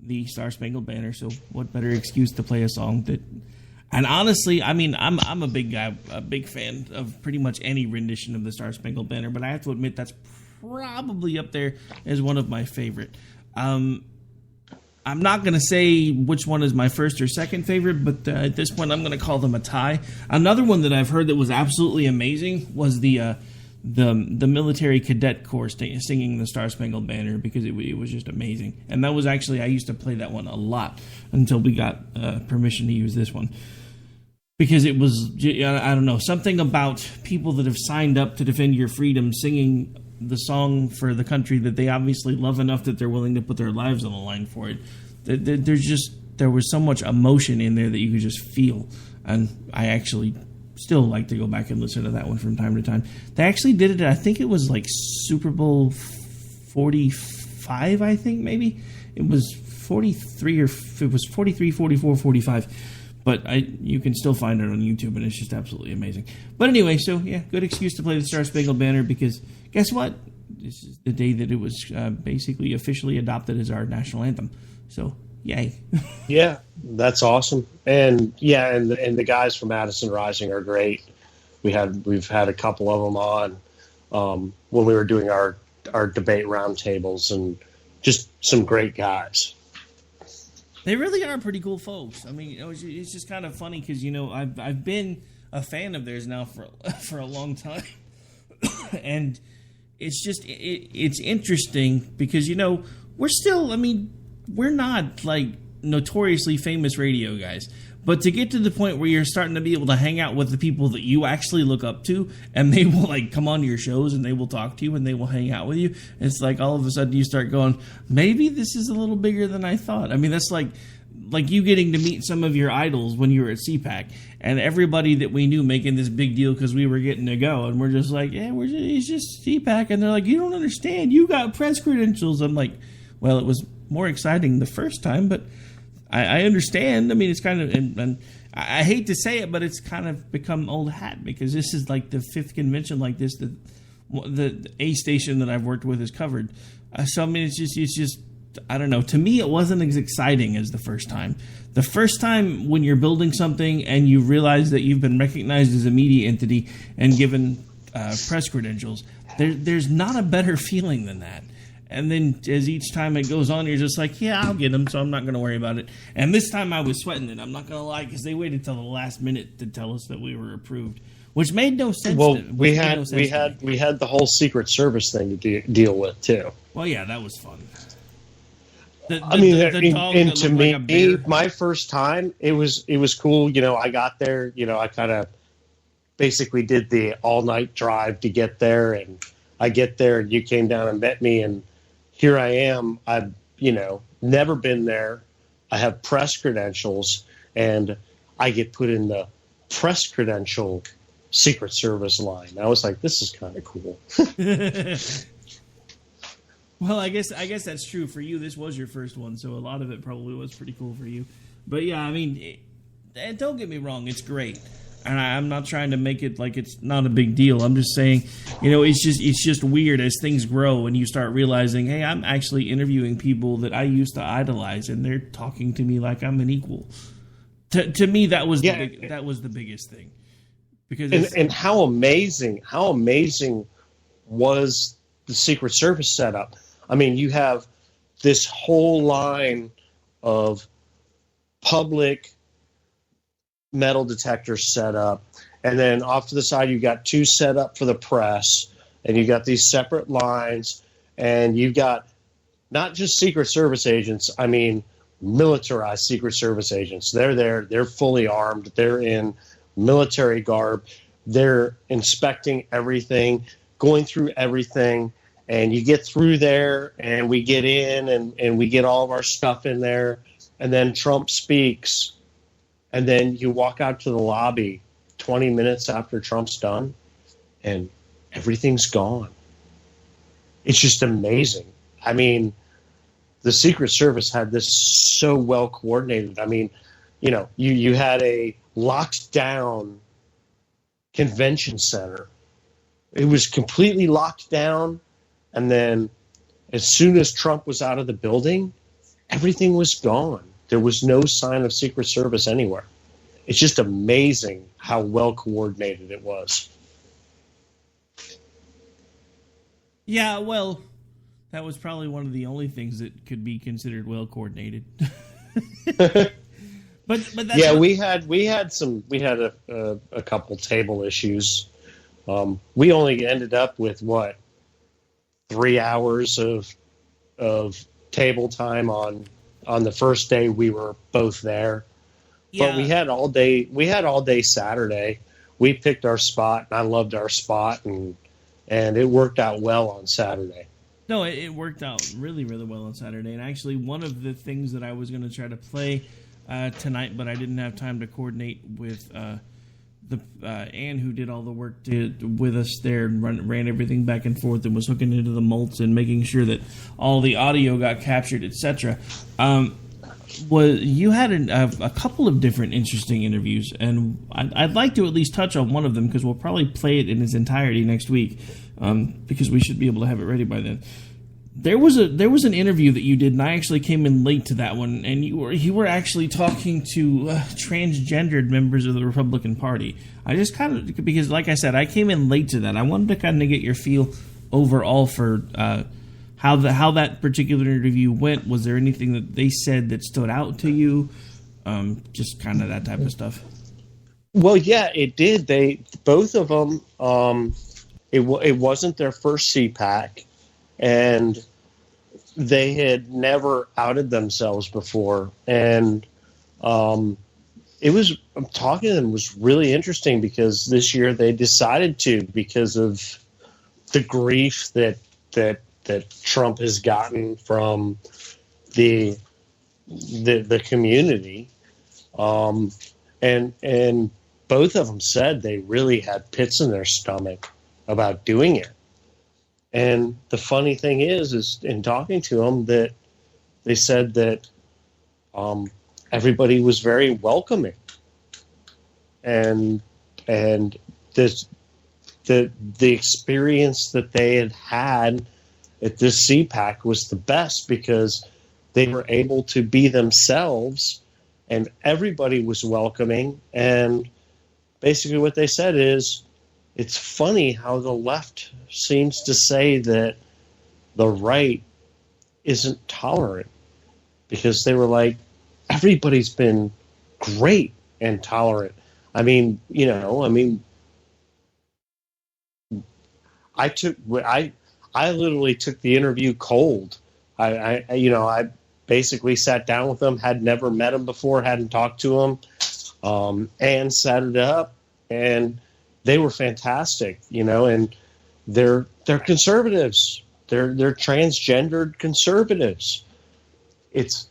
the Star Spangled Banner. So what better excuse to play a song that? And honestly, I mean, I'm a big guy, a big fan of pretty much any rendition of the Star Spangled Banner, but I have to admit that's probably up there as one of my favorite. I'm not going to say which one is my first or second favorite, but at this point, I'm going to call them a tie. Another one that I've heard that was absolutely amazing was the military cadet corps singing the Star Spangled Banner, because it was just amazing. And that was actually, I used to play that one a lot until we got permission to use this one. Because it was, I don't know, something about people that have signed up to defend your freedom singing the song for the country that they obviously love enough that they're willing to put their lives on the line for it. There was so much emotion in there that you could just feel. And I actually still like to go back and listen to that one from time to time. They actually did it, I think it was like Super Bowl 45, I think maybe. It was 43 or it was 43, 44, 45. But you can still find it on YouTube, and it's just absolutely amazing. But anyway, so yeah, good excuse to play the Star Spangled Banner, because guess what? This is the day that it was basically officially adopted as our national anthem. So yay! Yeah, that's awesome. And yeah, and the guys from Madison Rising are great. We've had a couple of them on when we were doing our debate roundtables, and just some great guys. They really are pretty cool folks. I mean, it's just kind of funny because, I've been a fan of theirs now for a long time. And it's just, it's interesting because, we're still, we're not like notoriously famous radio guys. But to get to the point where you're starting to be able to hang out with the people that you actually look up to, and they will like come on your shows and they will talk to you and they will hang out with you, it's like all of a sudden you start going, maybe this is a little bigger than I thought. I mean, that's like you getting to meet some of your idols when you were at CPAC, and everybody that we knew making this big deal because we were getting to go, and we're just like, yeah, it's just CPAC, and they're like, you don't understand, you got press credentials. I'm like, well, it was more exciting the first time, but I understand. I mean, it's kind of, and I hate to say it, but it's kind of become old hat, because this is like the fifth convention like this that the A station that I've worked with has covered. So I mean, it's just I don't know. To me, it wasn't as exciting as the first time. The first time when you're building something and you realize that you've been recognized as a media entity and given press credentials, there's not a better feeling than that. And then as each time it goes on, you're just like, yeah, I'll get them, so I'm not going to worry about it. And this time I was sweating it. I'm not going to lie, because they waited till the last minute to tell us that we were approved, which made no sense. Well, we had the whole Secret Service thing to deal with too. Well, yeah, that was fun. And to me, like a bear. my first time, it was cool. You know, I got there. You know, I kind of basically did the all night drive to get there, and I get there, and you came down and met me, and here I am. I've never been there. I have press credentials, and I get put in the press credential Secret Service line. I was like, this is kind of cool. Well, I guess that's true for you. This was your first one, so a lot of it probably was pretty cool for you. But yeah, I mean, don't get me wrong, it's great, and I'm not trying to make it like it's not a big deal. I'm just saying, it's just weird as things grow and you start realizing, hey, I'm actually interviewing people that I used to idolize, and they're talking to me like I'm an equal. To me, that was the biggest thing. Because and how amazing was the Secret Service setup? I mean, you have this whole line of public metal detectors set up, and then off to the side you got two set up for the press, and you got these separate lines, and you've got not just Secret Service agents, I mean militarized Secret Service agents. They're there, they're fully armed, they're in military garb, they're inspecting everything, going through everything, and you get through there, and we get in, and we get all of our stuff in there, and then Trump speaks, and then you walk out to the lobby 20 minutes after Trump's done, and everything's gone. It's just amazing. I mean, the Secret Service had this so well coordinated. I mean, you had a locked down convention center. It was completely locked down, and then as soon as Trump was out of the building, everything was gone. There was no sign of Secret Service anywhere. It's just amazing how well coordinated it was. Yeah, well, that was probably one of the only things that could be considered well coordinated. but that's yeah, we had a couple table issues. We only ended up with 3 hours of table time on the first day we were both there. Yeah. But we had all day Saturday. We picked our spot, and I loved our spot, and it worked out well on Saturday. No, it worked out really, really well on Saturday. And actually, one of the things that I was going to try to play tonight, but I didn't have time to coordinate with Ann, who did all the work with us there and ran everything back and forth and was hooking into the mults and making sure that all the audio got captured, etc. You had a couple of different interesting interviews, and I'd like to at least touch on one of them because we'll probably play it in its entirety next week because we should be able to have it ready by then. There was an interview that you did, and I actually came in late to that one, and you were actually talking to transgendered members of the Republican Party. I just kind of, because like I said, I came in late to that. I wanted to kind of get your feel overall for how that particular interview went. Was there anything that they said that stood out to you? Just kind of that type of stuff. Well, yeah, it did. Both of them. It wasn't their first CPAC. And they had never outed themselves before. And talking to them was really interesting because this year they decided to, because of the grief that Trump has gotten from the community. And both of them said they really had pits in their stomach about doing it. And the funny thing is in talking to them, that they said that everybody was very welcoming, and the experience that they had at this CPAC was the best because they were able to be themselves, and everybody was welcoming. And basically, what they said is, it's funny how the left seems to say that the right isn't tolerant, because they were like, everybody's been great and tolerant. I literally took the interview cold. I basically sat down with them, had never met them before, hadn't talked to them, and set it up. And they were fantastic, and they're conservatives. They're transgendered conservatives. It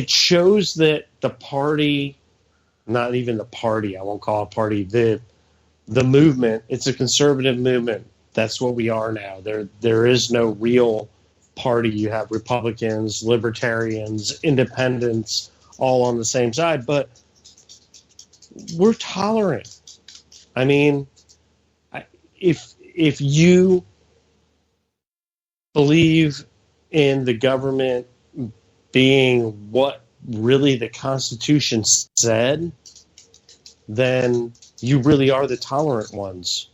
shows that the party, not even the party, I won't call it a party, the movement, it's a conservative movement. That's what we are now. There is no real party. You have Republicans, libertarians, independents, all on the same side, but we're tolerant. I mean, if you believe in the government being what really the Constitution said, then you really are the tolerant ones.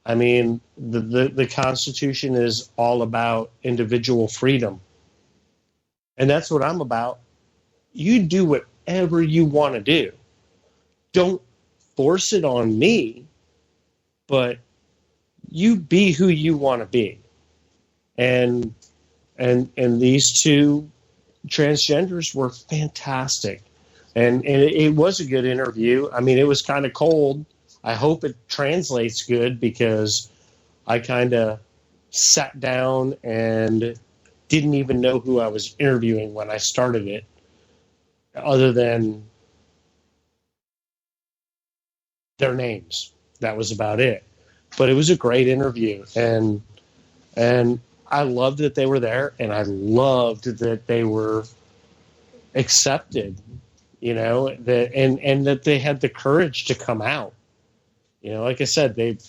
I mean, the Constitution is all about individual freedom. And that's what I'm about. You do whatever you want to do. Don't force it on me, but you be who you want to be. And these two transgenders were fantastic. And it was a good interview. I mean, it was kind of cold. I hope it translates good, because I kind of sat down and didn't even know who I was interviewing when I started it, other than their names. That was about it. But it was a great interview, and I loved that they were there, and I loved that they were accepted, and that they had the courage to come out. Like I said, they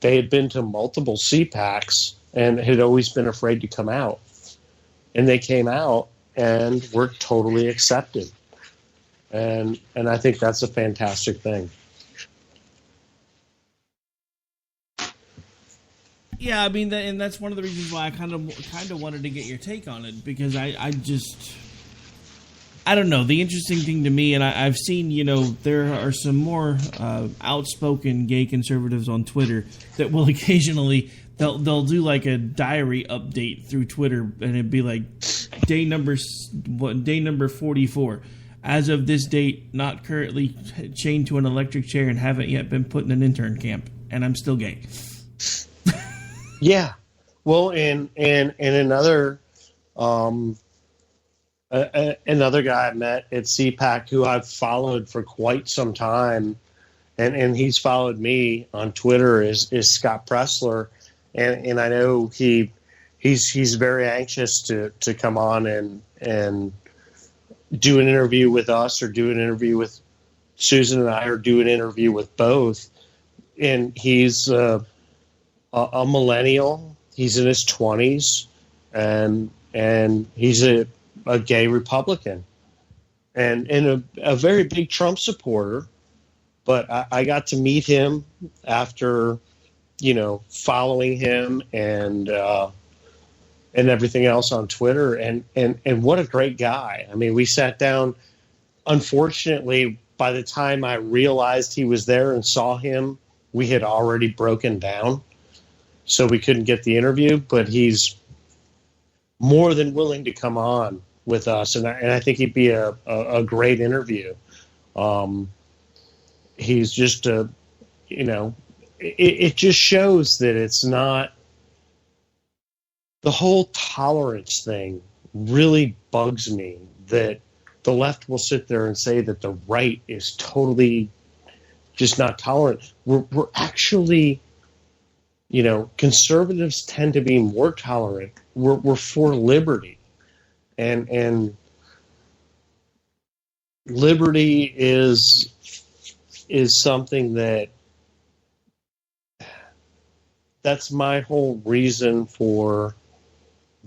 had been to multiple CPACs and had always been afraid to come out, and they came out and were totally accepted, and I think that's a fantastic thing. Yeah, I mean, and that's one of the reasons why I kind of wanted to get your take on it, because I don't know. The interesting thing to me, and I've seen, there are some more outspoken gay conservatives on Twitter that will occasionally they'll do like a diary update through Twitter, and it'd be like day number 44. As of this date, not currently chained to an electric chair and haven't yet been put in an intern camp, and I'm still gay. Yeah, well, and another another guy I met at CPAC who I've followed for quite some time, and he's followed me on Twitter is Scott Pressler, and I know he's very anxious to come on and do an interview with us, or do an interview with Susan and I, or do an interview with both. And he's a millennial. He's in his 20s, and he's a gay Republican, and a very big Trump supporter. But I got to meet him after, following him and everything else on Twitter, and what a great guy. I mean, we sat down. Unfortunately, by the time I realized he was there and saw him, we had already broken down, so we couldn't get the interview. But he's more than willing to come on with us, and I think he'd be a great interview. He's just it just shows that it's not, the whole tolerance thing really bugs me, that the left will sit there and say that the right is totally just not tolerant. We're actually, conservatives tend to be more tolerant. We're for liberty, and liberty is something that's my whole reason for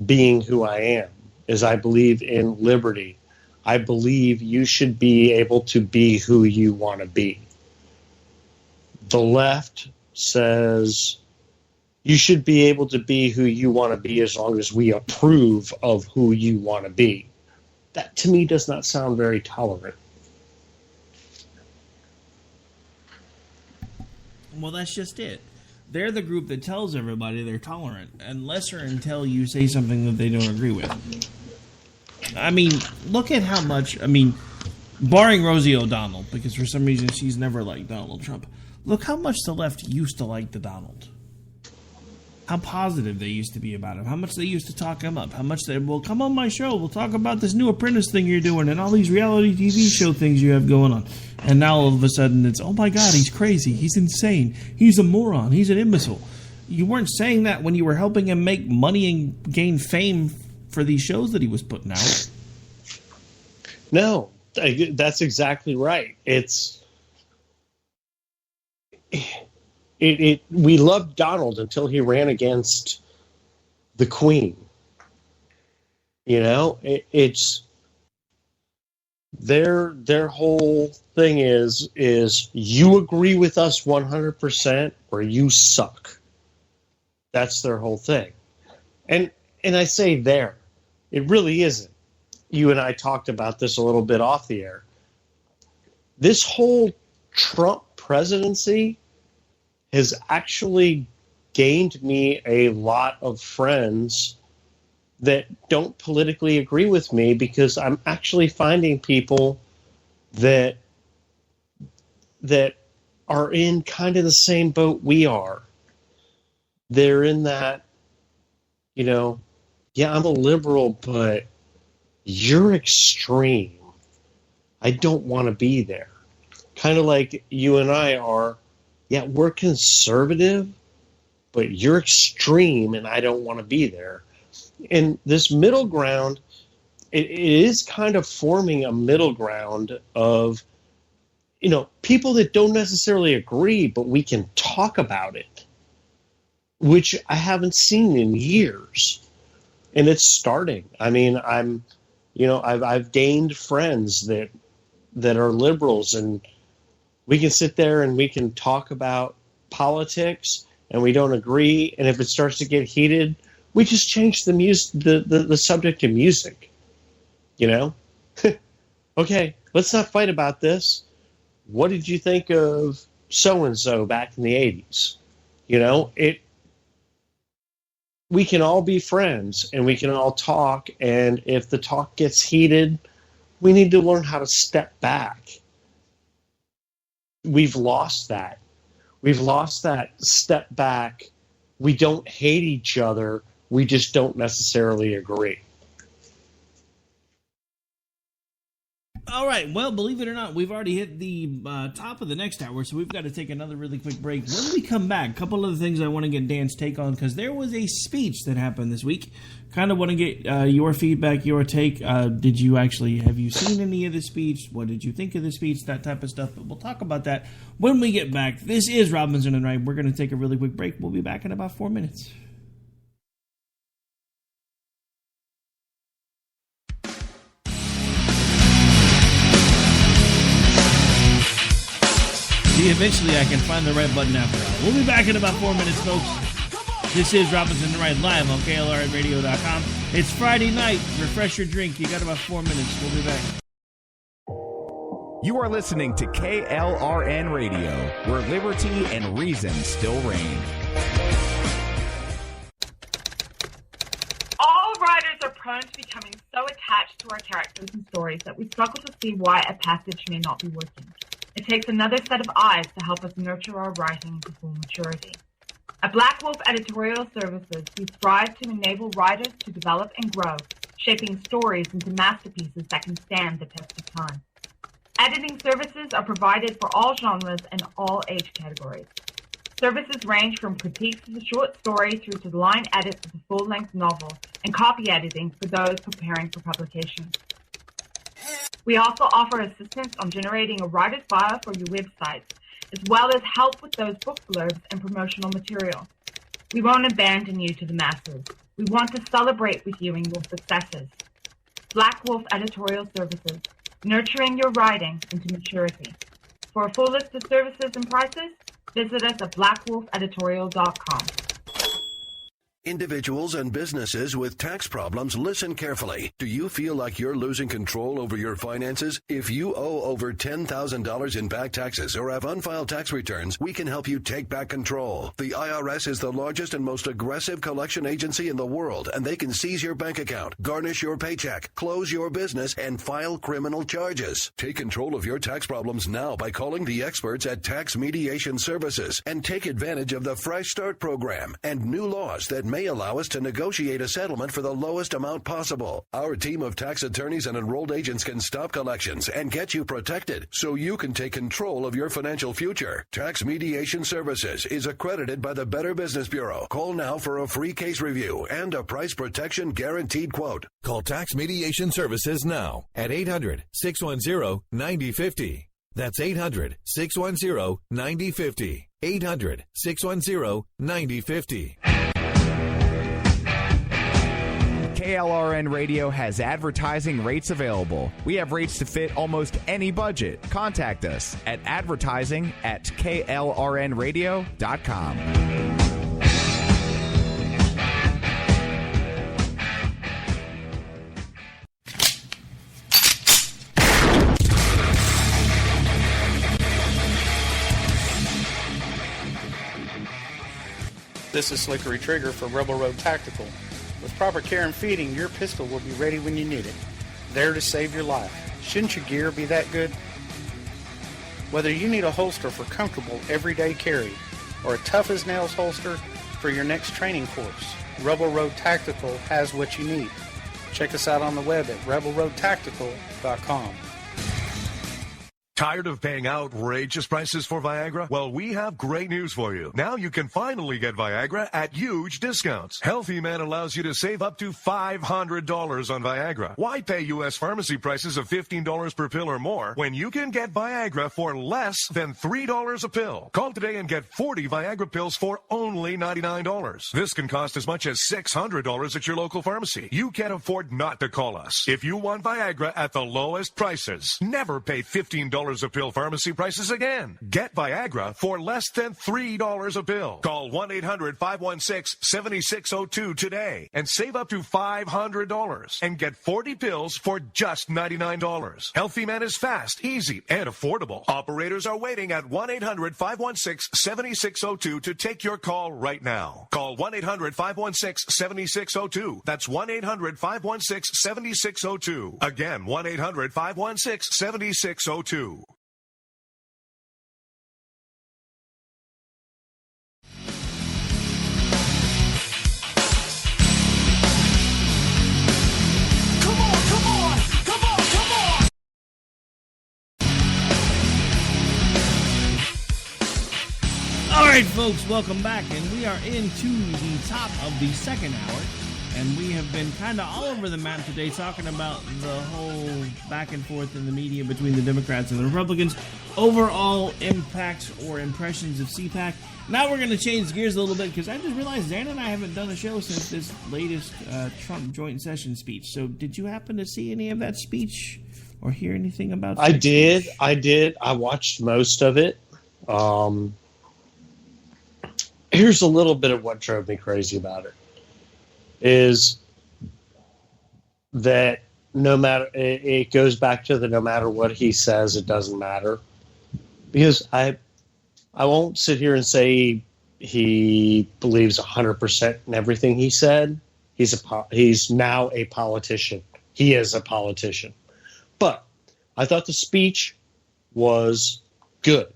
being who I am, is I believe in liberty. I believe you should be able to be who you want to be. The left says you should be able to be who you want to be as long as we approve of who you want to be. That, to me, does not sound very tolerant. Well, that's just it. they're the group that tells everybody they're tolerant, unless or until you say something that they don't agree with. I mean, look at how much, barring Rosie O'Donnell, because for some reason she's never liked Donald Trump, look how much the left used to like the Donald. How positive they used to be about him. How much they used to talk him up. How much they, well, come on my show. We'll talk about this new Apprentice thing you're doing and all these reality TV show things you have going on. And now all of a sudden it's, oh my God, he's crazy. He's insane. He's a moron. He's an imbecile. You weren't saying that when you were helping him make money and gain fame for these shows that he was putting out. No, that's exactly right. We loved Donald until he ran against the Queen. You know, it's their whole thing is you agree with us 100% or you suck. That's their whole thing. And I say there, it really isn't. You and I talked about this a little bit off the air. This whole Trump presidency has actually gained me a lot of friends that don't politically agree with me, because I'm actually finding people that are in kind of the same boat we are. They're in that, you know, yeah, I'm a liberal, but you're extreme. I don't want to be there. Kind of like you and I are. Yeah, we're conservative, but you're extreme, and I don't want to be there. And this middle ground, it is kind of forming a middle ground of, you know, people that don't necessarily agree, but we can talk about it, which I haven't seen in years. And it's starting. I mean, I've gained friends that are liberals, and we can sit there and we can talk about politics, and we don't agree. And if it starts to get heated, we just change the the subject to music. You know, okay, let's not fight about this. What did you think of so and so back in the 80s? You know, we can all be friends and we can all talk. And if the talk gets heated, we need to learn how to step back. We've lost that. We've lost that step back. We don't hate each other. We just don't necessarily agree. All right. Well, believe it or not, we've already hit the top of the next hour, so we've got to take another really quick break. When we come back, a couple of the things I want to get Dan's take on, because there was a speech that happened this week. Kind of want to get your feedback, your take. Have you seen any of the speech? What did you think of the speech? That type of stuff. But we'll talk about that when we get back. This is Robinson and Wright. We're going to take a really quick break. We'll be back in about 4 minutes. See, eventually I can find the right button after all. We'll be back in about 4 minutes, folks. This is Robinson and Wright live on KLRradio.com. It's Friday night. Refresh your drink. You got about 4 minutes. We'll be back. You are listening to KLRN Radio, where liberty and reason still reign. All writers are prone to becoming so attached to our characters and stories that we struggle to see why a passage may not be working. It takes another set of eyes to help us nurture our writing to full maturity. At Black Wolf Editorial Services, we strive to enable writers to develop and grow, shaping stories into masterpieces that can stand the test of time. Editing services are provided for all genres and all age categories. Services range from critiques of the short story through to the line edits of the full-length novel and copy editing for those preparing for publication. We also offer assistance on generating a writer's bio for your websites, as well as help with those book blurbs and promotional material. We won't abandon you to the masses. We want to celebrate with you in your successes. Black Wolf Editorial Services, nurturing your writing into maturity. For a full list of services and prices, visit us at blackwolfeditorial.com. Individuals and businesses with tax problems, listen carefully. Do you feel like you're losing control over your finances? If you owe over $10,000 in back taxes or have unfiled tax returns, we can help you take back control. The IRS is the largest and most aggressive collection agency in the world, and they can seize your bank account, garnish your paycheck, close your business, and file criminal charges. Take control of your tax problems now by calling the experts at Tax Mediation Services and take advantage of the Fresh Start program and new laws that may allow us to negotiate a settlement for the lowest amount possible. Our team of tax attorneys and enrolled agents can stop collections and get you protected so you can take control of your financial future. Tax Mediation Services is accredited by the Better Business Bureau. Call now for a free case review and a price protection guaranteed quote. Call Tax Mediation Services now at 800-610-9050. That's 800-610-9050. 800-610-9050. KLRN Radio has advertising rates available. We have rates to fit almost any budget. Contact us at advertising@klrnradio.com. This is Slickery Trigger for Rebel Road Tactical. With proper care and feeding, your pistol will be ready when you need it, there to save your life. Shouldn't your gear be that good? Whether you need a holster for comfortable everyday carry or a tough-as-nails holster for your next training course, Rebel Road Tactical has what you need. Check us out on the web at rebelroadtactical.com. Tired of paying outrageous prices for Viagra? Well, we have great news for you. Now you can finally get Viagra at huge discounts. Healthy Man allows you to save up to $500 on Viagra. Why pay U.S. pharmacy prices of $15 per pill or more when you can get Viagra for less than $3 a pill? Call today and get 40 Viagra pills for only $99. This can cost as much as $600 at your local pharmacy. You can't afford not to call us. If you want Viagra at the lowest prices, never pay $15 a pill pharmacy prices again. Get Viagra for less than $3 a pill. Call 1-800-516-7602 today and save up to $500 and get 40 pills for just $99. Healthy Man is fast, easy, and affordable. Operators are waiting at 1-800-516-7602 to take your call right now. Call 1-800-516-7602. That's 1-800-516-7602. Again, 1-800-516-7602. All right, folks, welcome back, and we are into the top of the second hour, and we have been kind of all over the map today talking about the whole back and forth in the media between the Democrats and the Republicans, overall impacts or impressions of CPAC. Now we're going to change gears a little bit because I just realized Dan and I haven't done a show since this latest Trump joint session speech. So did you happen to see any of that speech or hear anything about it? I did. I watched most of it. Here's a little bit of what drove me crazy about it, is that no matter, it goes back to the no matter what he says, it doesn't matter. Because I won't sit here and say he believes 100% in everything he said. He's now a politician. He is a politician. But I thought the speech was good.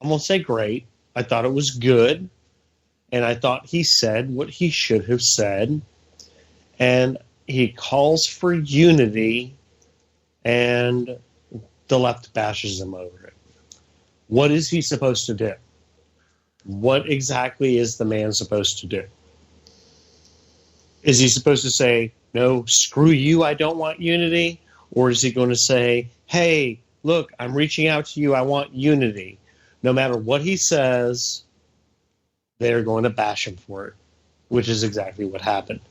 I won't say great. I thought it was good, and I thought he said what he should have said, and he calls for unity, and the left bashes him over it. What is he supposed to do? What exactly is the man supposed to do? Is he supposed to say, no, screw you, I don't want unity? Or is he going to say, hey, look, I'm reaching out to you, I want unity? No matter what he says, they're going to bash him for it, which is exactly what happened.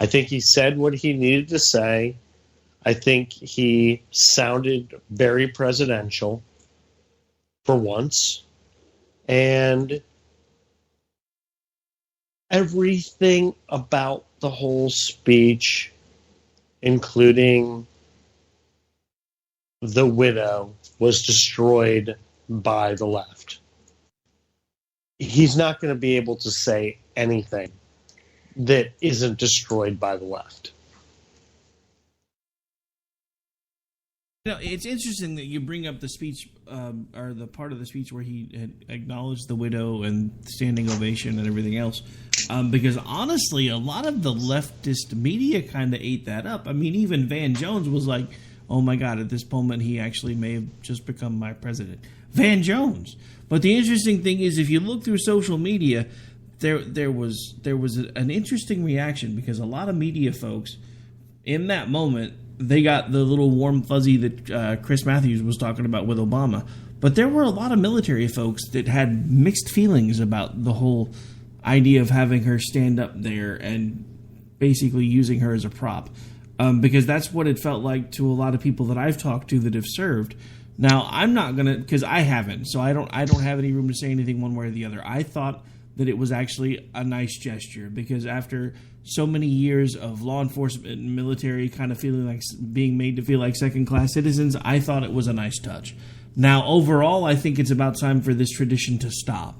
I think he said what he needed to say. I think he sounded very presidential for once. And Everything about the whole speech, including the widow, was destroyed by the left. He's not going to be able to say anything that isn't destroyed by the left. It's interesting that you bring up the speech, or the part of the speech where he had acknowledged the widow and standing ovation and everything else, because honestly, a lot of the leftist media kind of ate that up. I mean, even Van Jones was like, oh my God, at this moment he actually may have just become my president. Van Jones. But the interesting thing is, if you look through social media, there was an interesting reaction, because a lot of media folks in that moment, they got the little warm fuzzy that Chris Matthews was talking about with Obama. But there were a lot of military folks that had mixed feelings about the whole idea of having her stand up there and basically using her as a prop. Because that's what it felt like to a lot of people that I've talked to that have served. Now, I'm not going to, because I haven't, so I don't have any room to say anything one way or the other. I thought that it was actually a nice gesture, because after so many years of law enforcement and military kind of feeling like being made to feel like second-class citizens, I thought it was a nice touch. Now, overall, I think it's about time for this tradition to stop,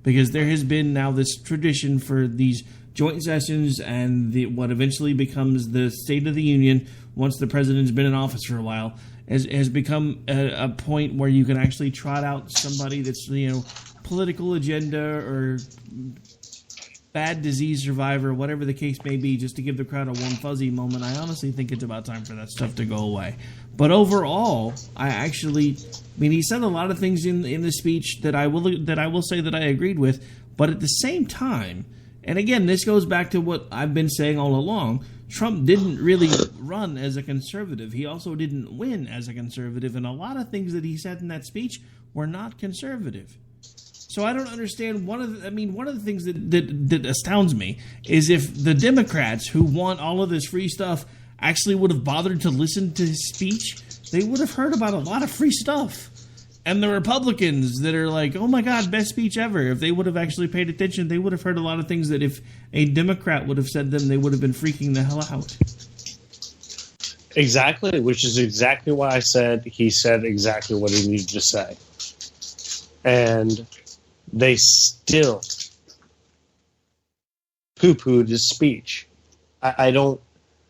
because there has been now this tradition for these joint sessions and what eventually becomes the State of the Union, once the president's been in office for a while, has become a point where you can actually trot out somebody that's, political agenda or bad disease survivor, whatever the case may be, just to give the crowd a warm fuzzy moment. I honestly think it's about time for that stuff to go away. But overall, he said a lot of things in the speech that I will say that I agreed with. But at the same time, and again, this goes back to what I've been saying all along, Trump didn't really run as a conservative. He also didn't win as a conservative, and a lot of things that he said in that speech were not conservative. So I don't understand. One of the things that astounds me is if the Democrats, who want all of this free stuff, actually would have bothered to listen to his speech, they would have heard about a lot of free stuff. And the Republicans that are like, oh my God, best speech ever, if they would have actually paid attention, they would have heard a lot of things that if a Democrat would have said them, they would have been freaking the hell out. Exactly, which is exactly why I said he said exactly what he needed to say. And they still poo-pooed his speech. I don't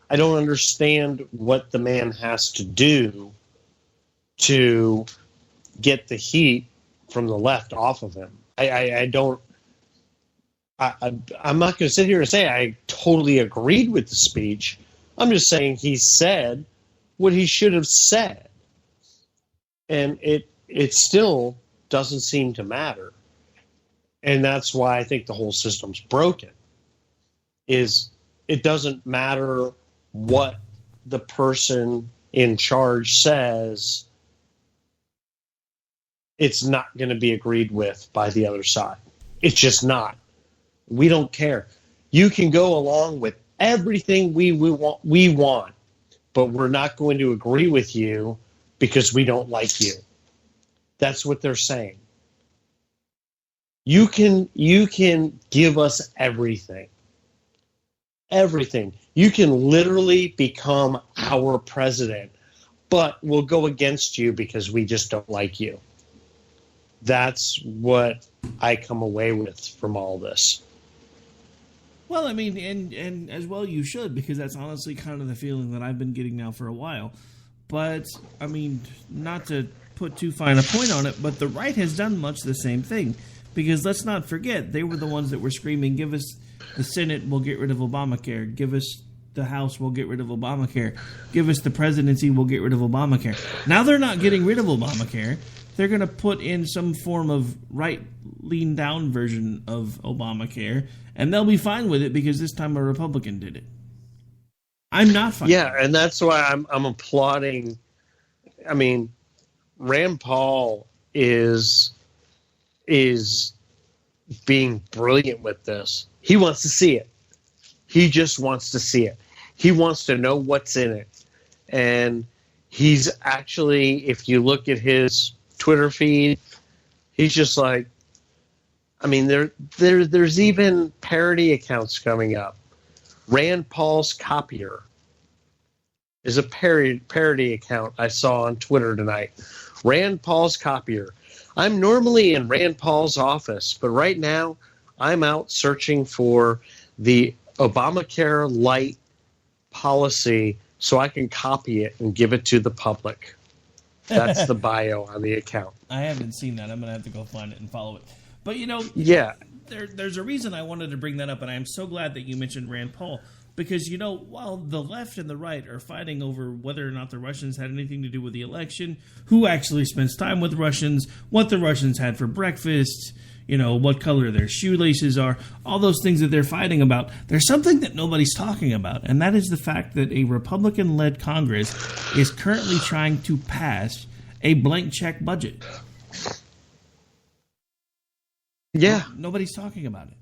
understand what the man has to do to get the heat from the left off of him. I'm not going to sit here and say I totally agreed with the speech. I'm just saying he said what he should have said. And it still doesn't seem to matter. And that's why I think the whole system's broken. Is it doesn't matter what the person in charge says, it's not going to be agreed with by the other side. It's just not. We don't care. You can go along with everything we want, but we're not going to agree with you because we don't like you. That's what they're saying. You can give us everything. Everything. You can literally become our president, but we'll go against you because we just don't like you. That's what I come away with from all this. Well, I mean, and as well you should, because that's honestly kind of the feeling that I've been getting now for a while. But, I mean, not to put too fine a point on it, but the right has done much the same thing. Because let's not forget, they were the ones that were screaming, give us the Senate, we'll get rid of Obamacare. Give us the House, we'll get rid of Obamacare. Give us the presidency, we'll get rid of Obamacare. Now they're not getting rid of Obamacare. They're going to put in some form of right lean down version of Obamacare, and they'll be fine with it because this time a Republican did it. I'm not fine. Yeah, and that's why I'm applauding. I mean, Rand Paul is being brilliant with this. He wants to see it. He just wants to see it. He wants to know what's in it. And he's actually, if you look at his Twitter feed, he's just like, I mean, there's even parody accounts coming up. Rand Paul's Copier is a parody account I saw on Twitter tonight. Rand Paul's Copier. I'm normally in Rand Paul's office, but right now I'm out searching for the Obamacare Light policy so I can copy it and give it to the public. That's the bio on the account. I haven't seen that. I'm going to have to go find it and follow it. But, yeah, there's a reason I wanted to bring that up, and I'm so glad that you mentioned Rand Paul. Because, while the left and the right are fighting over whether or not the Russians had anything to do with the election, who actually spends time with Russians, what the Russians had for breakfast, what color their shoelaces are, all those things that they're fighting about, there's something that nobody's talking about, and that is the fact that a Republican-led Congress is currently trying to pass a blank check budget. Yeah. Nobody's talking about it.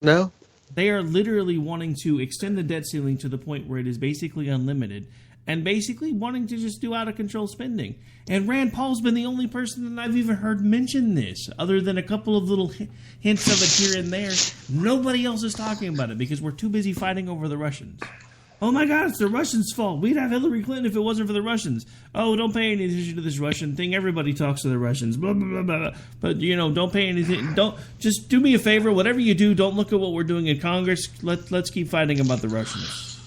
No. They are literally wanting to extend the debt ceiling to the point where it is basically unlimited and basically wanting to just do out-of-control spending. And Rand Paul's been the only person that I've even heard mention this, other than a couple of little hints of it here and there. Nobody else is talking about it because we're too busy fighting over the Russians. Oh my God, it's the Russians' fault. We'd have Hillary Clinton if it wasn't for the Russians. Oh, don't pay any attention to this Russian thing. Everybody talks to the Russians. Blah, blah, blah, blah. But, don't pay anything. Don't just do me a favor. Whatever you do, don't look at what we're doing in Congress. Let's keep fighting about the Russians.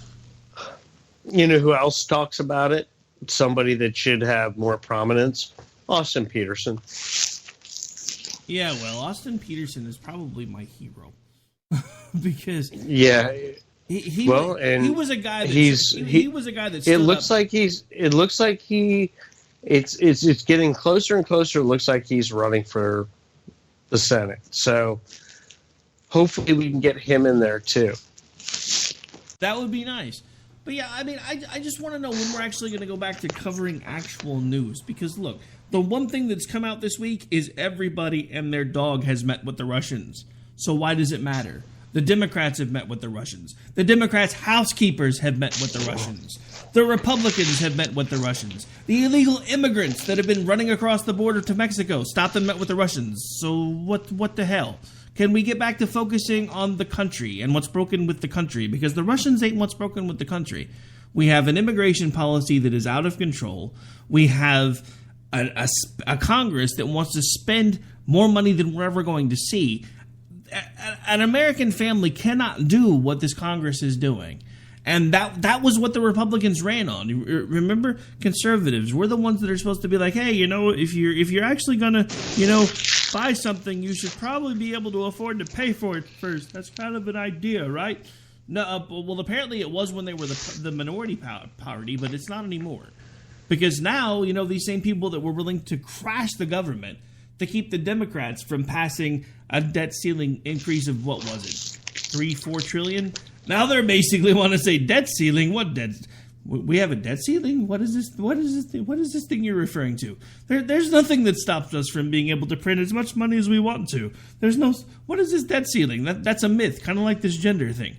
You know who else talks about it? Somebody that should have more prominence. Austin Peterson. Yeah, well, Austin Peterson is probably my hero. Because... yeah. He was a guy that he was a guy that it looks like it's getting closer and closer. It looks like he's running for the Senate. So hopefully we can get him in there too. That would be nice. But yeah, I mean, I just want to know when we're actually going to go back to covering actual news. Because look, the one thing that's come out this week is everybody and their dog has met with the Russians. So why does it matter? The Democrats have met with the Russians. The Democrats' housekeepers have met with the Russians. The Republicans have met with the Russians. The illegal immigrants that have been running across the border to Mexico stopped and met with the Russians. So what the hell? Can we get back to focusing on the country and what's broken with the country? Because the Russians ain't what's broken with the country. We have an immigration policy that is out of control. We have a Congress that wants to spend more money than we're ever going to see. An American family cannot do what this Congress is doing. And that was what the Republicans ran on. Remember, conservatives, we're the ones that are supposed to be like, hey, if you're actually going to, buy something, you should probably be able to afford to pay for it first. That's kind of an idea, right? No, well, apparently it was when they were the minority party, but it's not anymore. Because now, these same people that were willing to crash the government to keep the Democrats from passing a debt ceiling increase of, what was it, 3-4 trillion? Now they're basically want to say debt ceiling. What debt? We have a debt ceiling? What is this? What is this thing you're referring to? There's nothing that stops us from being able to print as much money as we want to. There's no. What is this debt ceiling? That's a myth, kind of like this gender thing.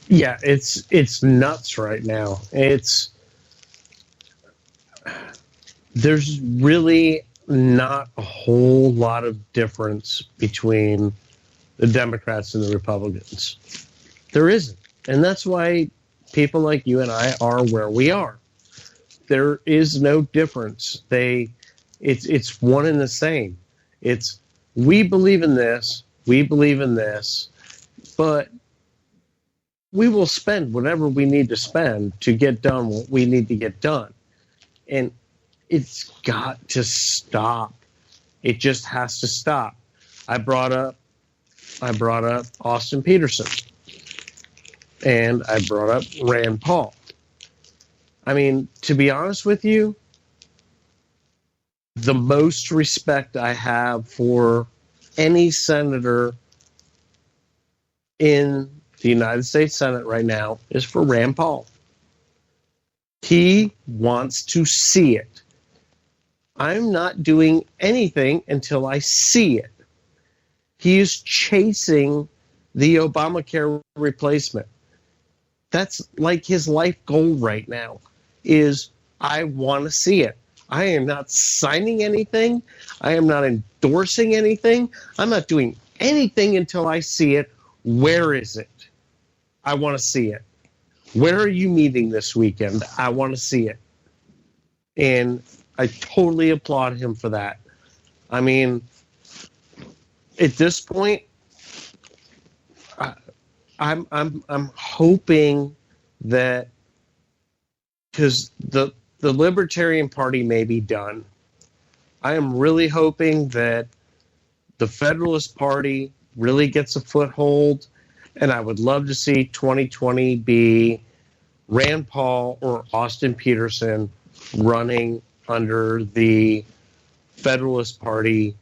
Yeah, it's nuts right now. There's really not a whole lot of difference between the Democrats and the Republicans. There isn't. And that's why people like you and I are where we are. There is no difference. It's one and the same. It's we believe in this, but we will spend whatever we need to spend to get done what we need to get done. And it's got to stop. It just has to stop. I brought up Austin Peterson. And I brought up Rand Paul. I mean, to be honest with you, the most respect I have for any senator in the United States Senate right now is for Rand Paul. He wants to see it. I'm not doing anything until I see it. He is chasing the Obamacare replacement. That's like his life goal right now is I want to see it. I am not signing anything. I am not endorsing anything. I'm not doing anything until I see it. Where is it? I want to see it. Where are you meeting this weekend? I want to see it. And I totally applaud him for that. I mean, at this point, I'm hoping that, because the Libertarian Party may be done. I am really hoping that the Federalist Party really gets a foothold, and I would love to see 2020 be Rand Paul or Austin Peterson running under the Federalist Party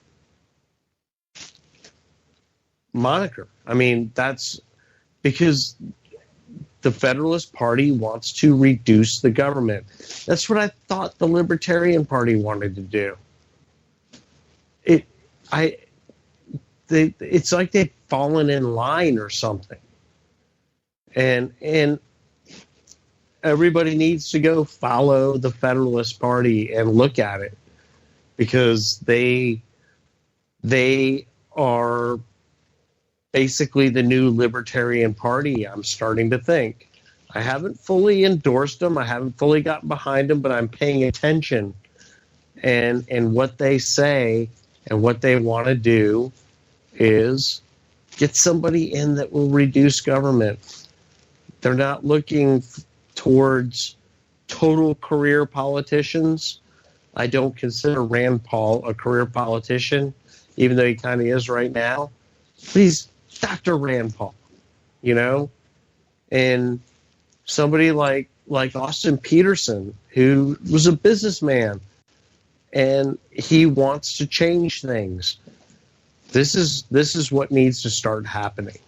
moniker. I mean, that's because the Federalist Party wants to reduce the government. That's what I thought the Libertarian Party wanted to do. It's like they've fallen in line or something. And everybody needs to go follow the Federalist Party and look at it, because they are basically the new Libertarian Party, I'm starting to think. I haven't fully endorsed them. I haven't fully gotten behind them, but I'm paying attention and what they say and what they want to do is get somebody in that will reduce government. They're not looking towards total career politicians. I don't consider Rand Paul a career politician, even though he kind of is right now. But he's Dr. Rand Paul, you know? And somebody like Austin Peterson, who was a businessman, and he wants to change things. This is what needs to start happening.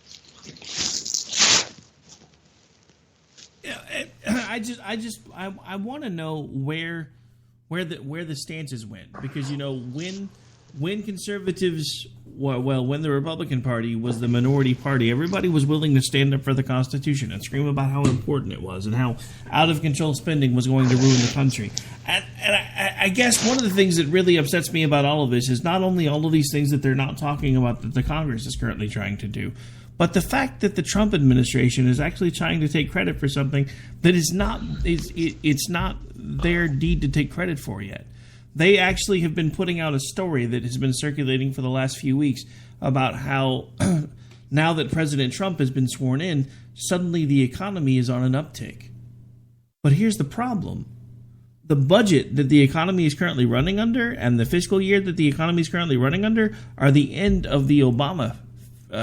I want to know where the stances went, because when conservatives, when the Republican Party was the minority party, everybody was willing to stand up for the Constitution and scream about how important it was and how out of control spending was going to ruin the country. And I guess one of the things that really upsets me about all of this is not only all of these things that they're not talking about that the Congress is currently trying to do, but the fact that the Trump administration is actually trying to take credit for something that is not it's not their deed to take credit for yet. They actually have been putting out a story that has been circulating for the last few weeks about how now that President Trump has been sworn in, suddenly the economy is on an uptick. But here's the problem. The budget that the economy is currently running under and the fiscal year that the economy is currently running under are the end of the Obama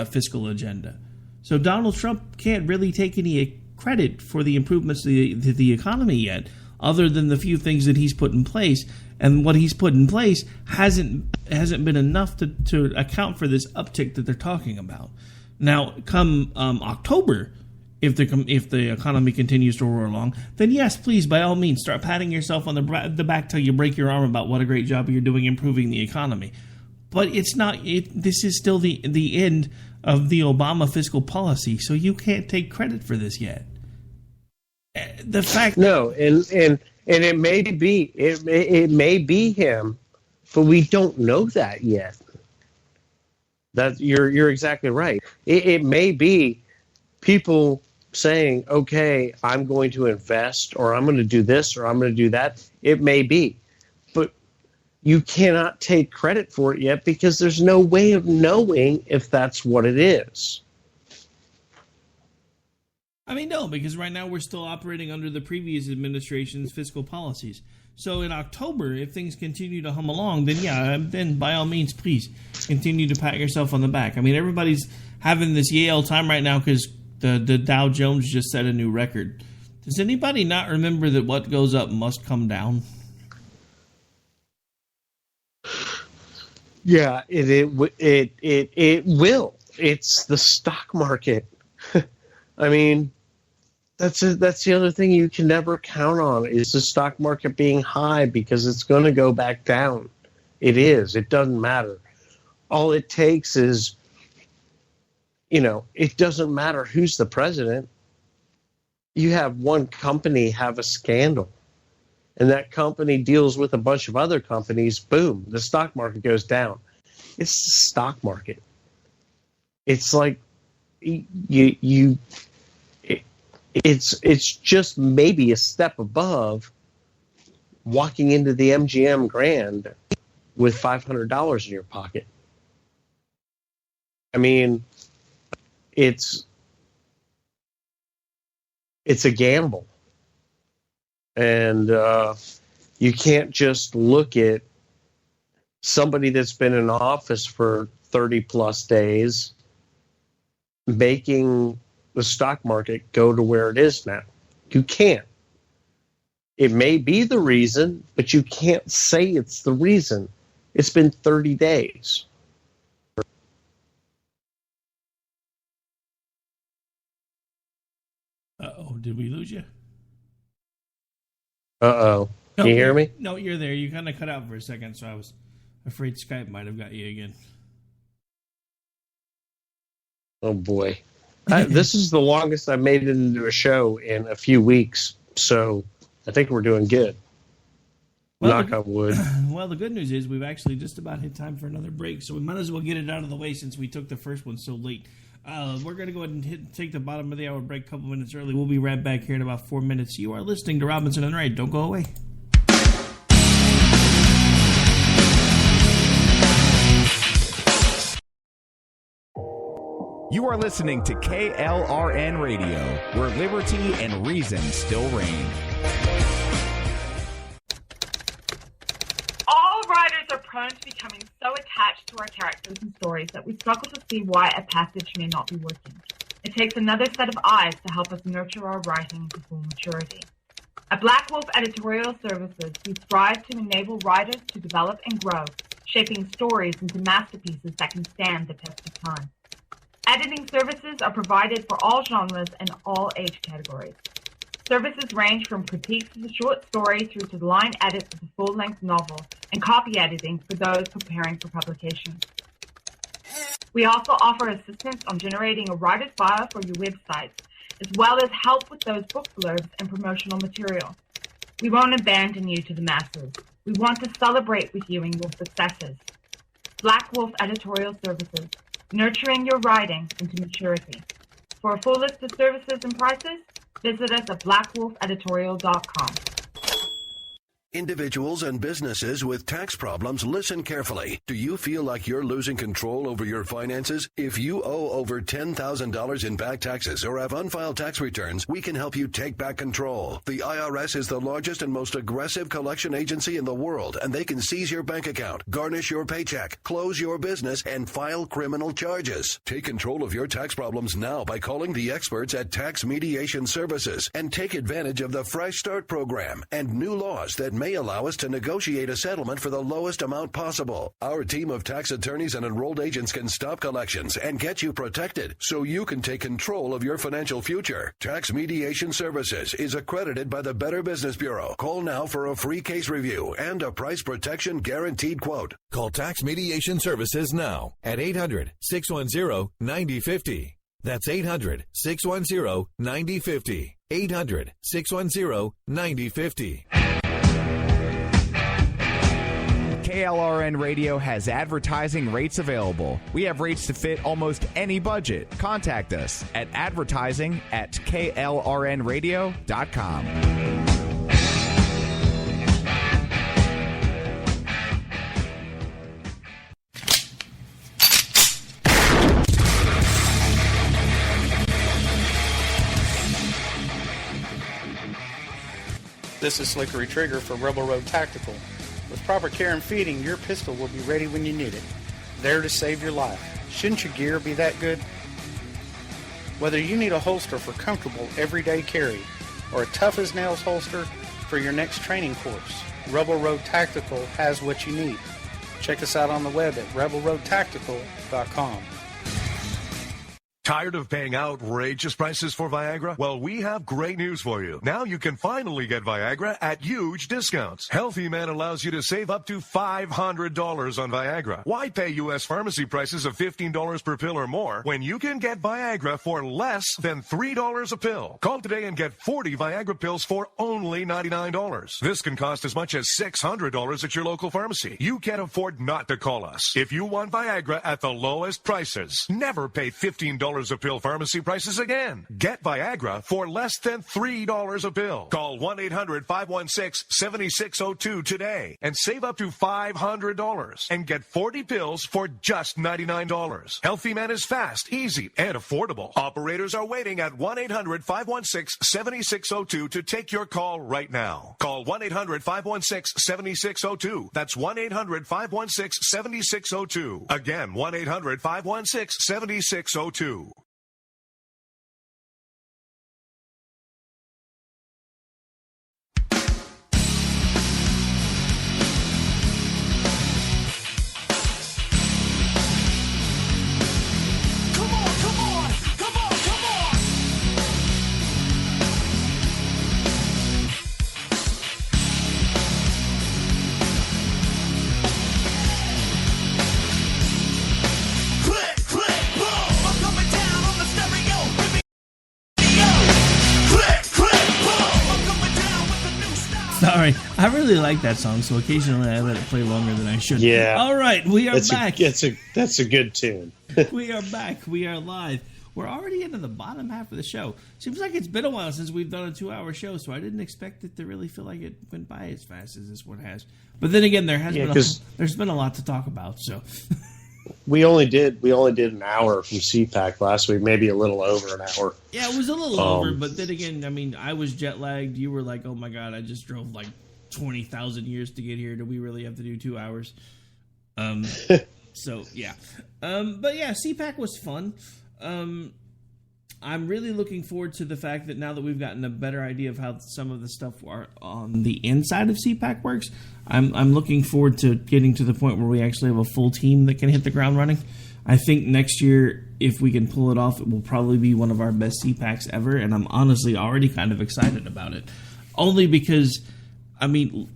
fiscal agenda. So Donald Trump can't really take any credit for the improvements to the economy yet, other than the few things that he's put in place. And what he's put in place hasn't been enough to account for this uptick that they're talking about. Now, come October, if the economy continues to roar along, then yes, please, by all means, start patting yourself on the back till you break your arm about what a great job you're doing improving the economy. But it's not. This is still the end of the Obama fiscal policy, so you can't take credit for this yet. The fact and it may be him, but we don't know that yet. That you're exactly right. It may be people saying, "Okay, I'm going to invest, or I'm going to do this, or I'm going to do that." It may be, but you cannot take credit for it yet because there's no way of knowing if that's what it is. I mean, no, because right now we're still operating under the previous administration's fiscal policies. So in October, if things continue to hum along, then by all means, please continue to pat yourself on the back. I mean, everybody's having this Yale time right now because the Dow Jones just set a new record. Does anybody not remember that what goes up must come down? Yeah, it will. It's the stock market. I mean, that's the other thing you can never count on is the stock market being high because it's going to go back down. It is. It doesn't matter. All it takes is, it doesn't matter who's the president. You have one company have a scandal, and that company deals with a bunch of other companies, boom, the stock market goes down. It's the stock market. It's like it's just maybe a step above walking into the MGM Grand with $500 in your pocket. I mean, it's a gamble. And you can't just look at somebody that's been in office for 30 plus days making the stock market go to where it is now. You can't. It may be the reason, but you can't say it's the reason. It's been 30 days. Uh-oh, did we lose you? Uh-oh. Can you hear me? No, you're there. You kind of cut out for a second, so I was afraid Skype might have got you again. Oh, boy. This is the longest I've made it into a show in a few weeks, so I think we're doing good. Knock on wood. Well, the good news is we've actually just about hit time for another break, so we might as well get it out of the way since we took the first one so late. We're going to go ahead and take the bottom of the hour break a couple minutes early. We'll be right back here in about 4 minutes. You are listening to Robinson and Wright. Don't go away. You are listening to KLRN Radio, where liberty and reason still reign. All writers are prone to becoming so attached to our characters and stories that we struggle to see why a passage may not be working. It takes another set of eyes to help us nurture our writing to full maturity. At Black Wolf Editorial Services, we strive to enable writers to develop and grow, shaping stories into masterpieces that can stand the test of time. Editing services are provided for all genres and all age categories. Services range from critiques of the short story through to the line edits of the full-length novel and copy editing for those preparing for publication. We also offer assistance on generating a writer's bio for your website, as well as help with those book blurbs and promotional material. We won't abandon you to the masses. We want to celebrate with you in your successes. Black Wolf Editorial Services, nurturing your writing into maturity. For a full list of services and prices, visit us at blackwolfeditorial.com. Individuals and businesses with tax problems, listen carefully. Do you feel like you're losing control over your finances? If you owe over $10,000 in back taxes or have unfiled tax returns, we can help you take back control. The IRS is the largest and most aggressive collection agency in the world, and they can seize your bank account, garnish your paycheck, close your business, and file criminal charges. Take control of your tax problems now by calling the experts at Tax Mediation Services and take advantage of the Fresh Start program and new laws that may allow us to negotiate a settlement for the lowest amount possible. Our team of tax attorneys and enrolled agents can stop collections and get you protected so you can take control of your financial future. Tax Mediation Services is accredited by the Better Business Bureau. Call now for a free case review and a price protection guaranteed quote. Call Tax Mediation Services now at 800-610-9050. That's 800-610-9050. 800-610-9050. KLRN Radio has advertising rates available. We have rates to fit almost any budget. Contact us at advertising@klrnradio.com. This is Slickery Trigger for Rebel Road Tactical. With proper care and feeding, your pistol will be ready when you need it, there to save your life. Shouldn't your gear be that good? Whether you need a holster for comfortable everyday carry or a tough-as-nails holster for your next training course, Rebel Road Tactical has what you need. Check us out on the web at rebelroadtactical.com. Tired of paying outrageous prices for Viagra? Well, we have great news for you. Now you can finally get Viagra at huge discounts. Healthy Man allows you to save up to $500 on Viagra. Why pay U.S. pharmacy prices of $15 per pill or more when you can get Viagra for less than $3 a pill? Call today and get 40 Viagra pills for only $99. This can cost as much as $600 at your local pharmacy. You can't afford not to call us. If you want Viagra at the lowest prices, never pay $15 a pill pharmacy prices again. Get Viagra for less than $3 a pill. Call 1-800-516-7602 today and save up to $500 and get 40 pills for just $99. Healthy Man is fast, easy, and affordable. Operators are waiting at 1-800-516-7602 to take your call right now. Call 1-800-516-7602. That's 1-800-516-7602. Again, 1-800-516-7602. Sorry, I really like that song, so occasionally I let it play longer than I should. Yeah. All right, we are back. That's a good tune. We are back. We are live. We're already into the bottom half of the show. Seems like it's been a while since we've done a 2-hour show, so I didn't expect it to really feel like it went by as fast as this one has. But then again, there's been a lot to talk about. So we only did an hour from CPAC last week, maybe a little over an hour. Yeah, it was a little over, but then again, I mean, I was jet lagged. You were like, "Oh my god, I just drove like 20,000 years to get here. Do we really have to do 2 hours?" So yeah, but yeah, CPAC was fun. I'm really looking forward to the fact that now that we've gotten a better idea of how some of the stuff on the inside of CPAC works, I'm looking forward to getting to the point where we actually have a full team that can hit the ground running. I think next year, if we can pull it off, it will probably be one of our best CPACs ever, and I'm honestly already kind of excited about it. Only because, I mean,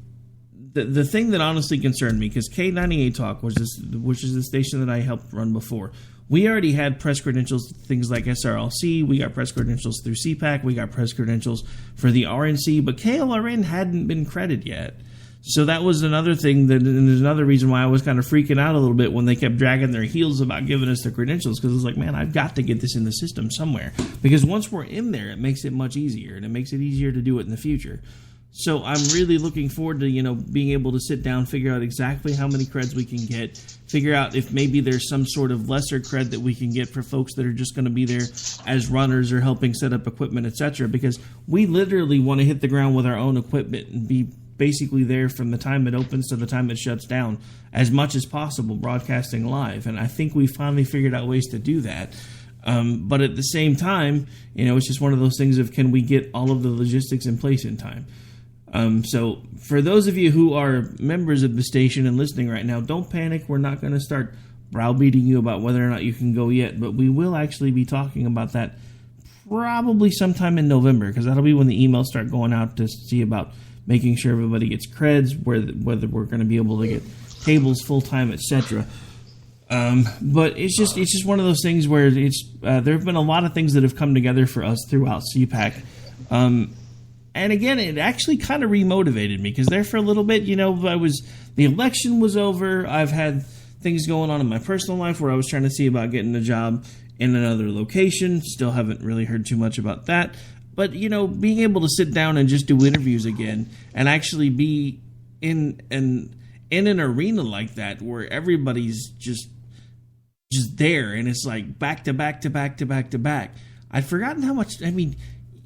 the thing that honestly concerned me, because K98 Talk, which is the station that I helped run before, we already had press credentials, things like SRLC. We got press credentials through CPAC. We got press credentials for the RNC, but KLRN hadn't been credited yet. So that was another thing, and there's another reason why I was kind of freaking out a little bit when they kept dragging their heels about giving us the credentials, because it was like, man, I've got to get this in the system somewhere. Because once we're in there, it makes it much easier, and it makes it easier to do it in the future. So I'm really looking forward to, being able to sit down, figure out exactly how many creds we can get, figure out if maybe there's some sort of lesser cred that we can get for folks that are just going to be there as runners or helping set up equipment, etc. Because we literally want to hit the ground with our own equipment and be basically there from the time it opens to the time it shuts down as much as possible, broadcasting live. And I think we finally figured out ways to do that. But at the same time, it's just one of those things of, can we get all of the logistics in place in time? So for those of you who are members of the station and listening right now, don't panic. We're not going to start browbeating you about whether or not you can go yet, but we will actually be talking about that probably sometime in November, because that'll be when the emails start going out to see about making sure everybody gets creds, whether we're going to be able to get tables full-time, etc. But it's just one of those things where there have been a lot of things that have come together for us throughout CPAC. And again, it actually kind of remotivated me, because there for a little bit, the election was over. I've had things going on in my personal life where I was trying to see about getting a job in another location. Still haven't really heard too much about that. But, being able to sit down and just do interviews again and actually be in an arena like that where everybody's just there, and it's like back to back to back to back to back. I'd forgotten how much,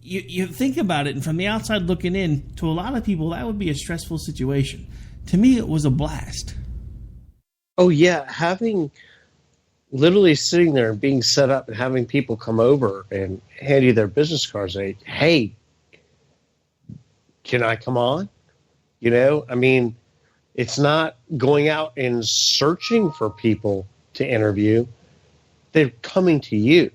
you think about it, and from the outside looking in, to a lot of people, that would be a stressful situation. To me, it was a blast. Oh, yeah. Literally sitting there and being set up and having people come over and hand you their business cards and say, hey, can I come on? It's not going out and searching for people to interview. They're coming to you.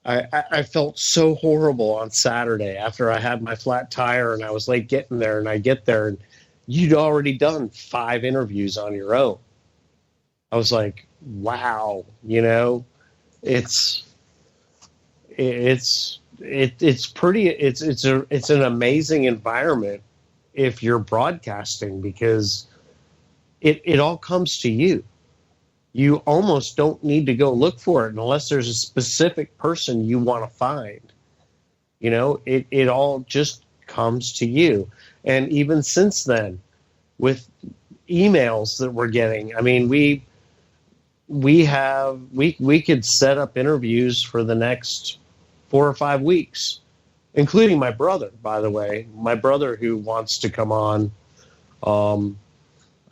I felt so horrible on Saturday after I had my flat tire and I was late getting there, and I get there and you'd already done 5 interviews on your own. I was like, wow, it's an amazing environment if you're broadcasting, because it all comes to you. You almost don't need to go look for it unless there's a specific person you want to find. It all just comes to you. And even since then, with emails that we're getting, I mean, we could set up interviews for the next 4 or 5 weeks, including my brother, by the way, my brother who wants to come on.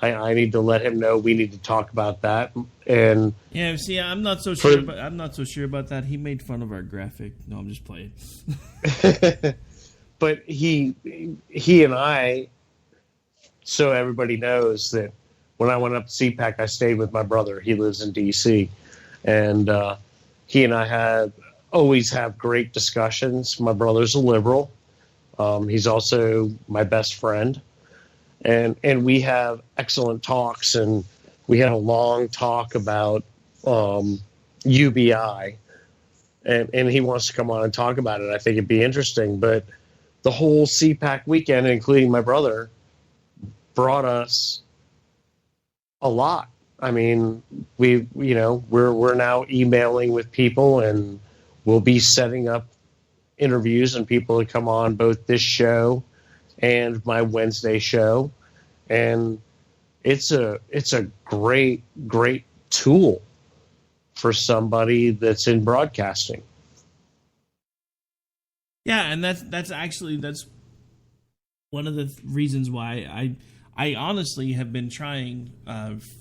I need to let him know we need to talk about that. And yeah, see, I'm not so sure about that. He made fun of our graphic. No, I'm just playing. But he and I, so everybody knows that when I went up to CPAC, I stayed with my brother. He lives in D.C. And he and I always have great discussions. My brother's a liberal. He's also my best friend. And we have excellent talks, and we had a long talk about UBI, and he wants to come on and talk about it. I think it'd be interesting. But the whole CPAC weekend, including my brother, brought us a lot. I mean, we're now emailing with people, and we'll be setting up interviews and people to come on both this show and my Wednesday show. And it's a great tool for somebody that's in broadcasting. Yeah, and that's one of the reasons why I honestly have been trying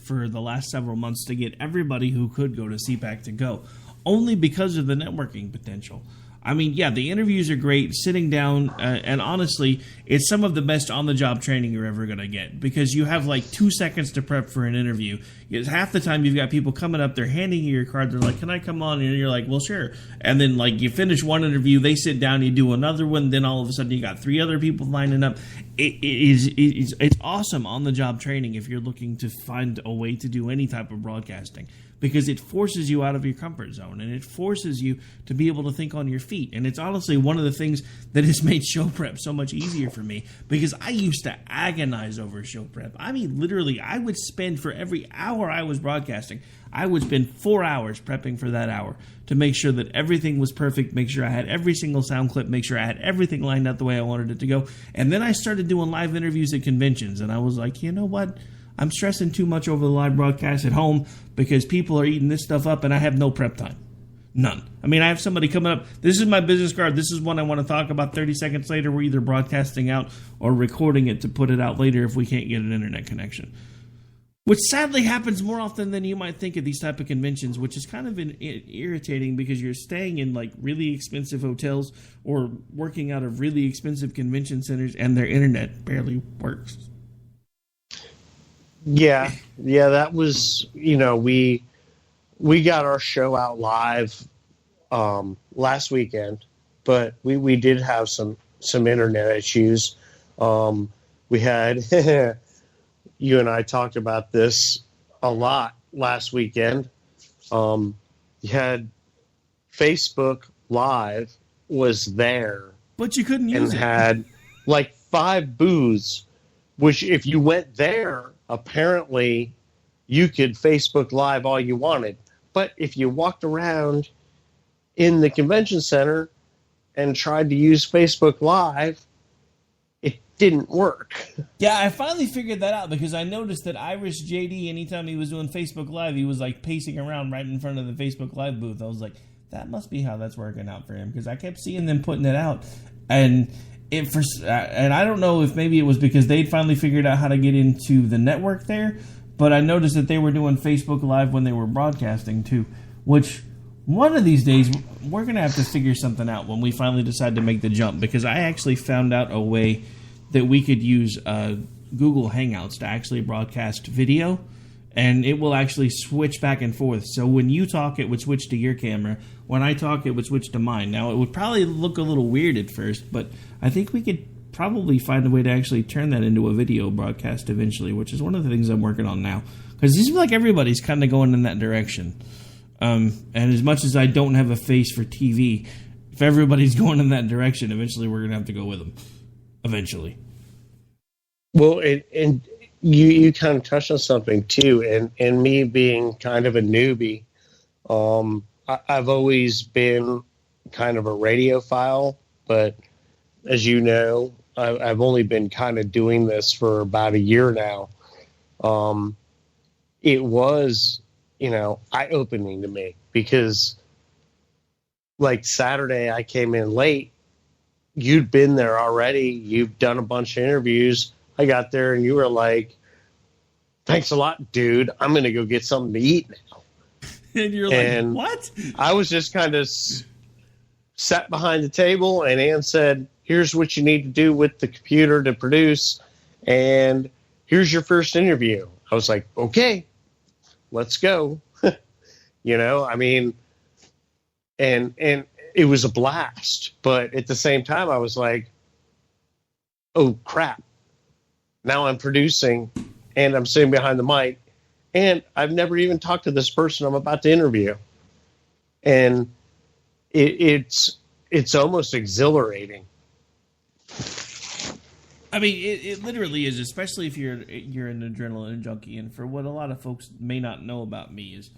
for the last several months to get everybody who could go to CPAC to go, only because of the networking potential. I mean, yeah, the interviews are great, sitting down, and honestly, it's some of the best on-the-job training you're ever going to get, because you have like 2 seconds to prep for an interview. Half the time you've got people coming up, they're handing you your card, they're like, can I come on? And you're like, well, sure. And then like you finish one interview, they sit down, you do another one, then all of a sudden you got 3 other people lining up. It's awesome on-the-job training if you're looking to find a way to do any type of broadcasting, because it forces you out of your comfort zone, and it forces you to be able to think on your feet. And it's honestly one of the things that has made show prep so much easier for me, because I used to agonize over show prep. I mean, literally, I would spend, for every hour I was broadcasting, I would spend 4 hours prepping for that hour to make sure that everything was perfect, make sure I had every single sound clip, make sure I had everything lined up the way I wanted it to go. And then I started doing live interviews at conventions, and I was like, you know what? I'm stressing too much over the live broadcast at home because people are eating this stuff up and I have no prep time. None. I mean, I have somebody coming up, this is my business card, this is one I want to talk about. 30 seconds later, we're either broadcasting out or recording it to put it out later if we can't get an internet connection. Which sadly happens more often than you might think at these type of conventions, which is kind of irritating, because you're staying in like really expensive hotels or working out of really expensive convention centers and their internet barely works. Yeah, that was, we got our show out live last weekend, but we did have some internet issues. We had, you and I talked about this a lot last weekend. You had Facebook Live was there, but you couldn't use it. And had like 5 booths, which if you went there, apparently you could Facebook Live all you wanted. But if you walked around in the convention center and tried to use Facebook Live, it didn't work. Yeah, I finally figured that out, because I noticed that Irish JD, anytime he was doing Facebook Live, he was like pacing around right in front of the Facebook Live booth. I was like, that must be how that's working out for him, because I kept seeing them putting it out. And I don't know if maybe it was because they'd finally figured out how to get into the network there, but I noticed that they were doing Facebook Live when they were broadcasting too, which one of these days we're going to have to figure something out when we finally decide to make the jump, because I actually found out a way that we could use Google Hangouts to actually broadcast video, and it will actually switch back and forth. So when you talk, it would switch to your camera. When I talk, it would switch to mine. Now, it would probably look a little weird at first, but I think we could probably find a way to actually turn that into a video broadcast eventually, which is one of the things I'm working on now. Because it seems like everybody's kind of going in that direction. And as much as I don't have a face for TV, if everybody's going in that direction, eventually we're going to have to go with them. Eventually. Well, and you kind of touched on something too, and me being kind of a newbie, I've always been kind of a radiophile, but as you know, I've only been kind of doing this for about a year now. It was, eye-opening to me because, like Saturday, I came in late. You'd been there already. You've done a bunch of interviews. I got there and you were like, "Thanks a lot, dude. I'm going to go get something to eat now." And you're like, "What?" I was just kind of sat behind the table, and Ann said, "Here's what you need to do with the computer to produce, and here's your first interview." I was like, "Okay, let's go." And it was a blast. But at the same time, I was like, "Oh, crap. Now I'm producing, and I'm sitting behind the mic, and I've never even talked to this person I'm about to interview." And it's almost exhilarating. I mean, it literally is, especially if you're an adrenaline junkie. And for what a lot of folks may not know about me is,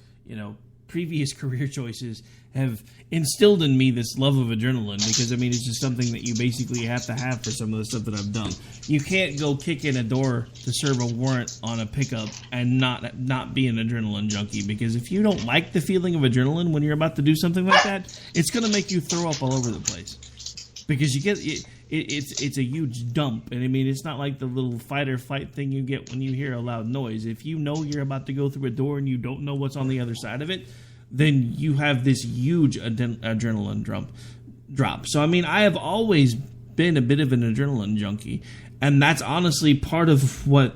previous career choices have instilled in me this love of adrenaline because, it's just something that you basically have to have for some of the stuff that I've done. You can't go kick in a door to serve a warrant on a pickup and not be an adrenaline junkie, because if you don't like the feeling of adrenaline when you're about to do something like that, it's going to make you throw up all over the place. Because you get it's a huge dump, and it's not like the little fight or flight thing you get when you hear a loud noise. If you know you're about to go through a door and you don't know what's on the other side of it, then you have this huge adrenaline drop. So I have always been a bit of an adrenaline junkie, and that's honestly part of what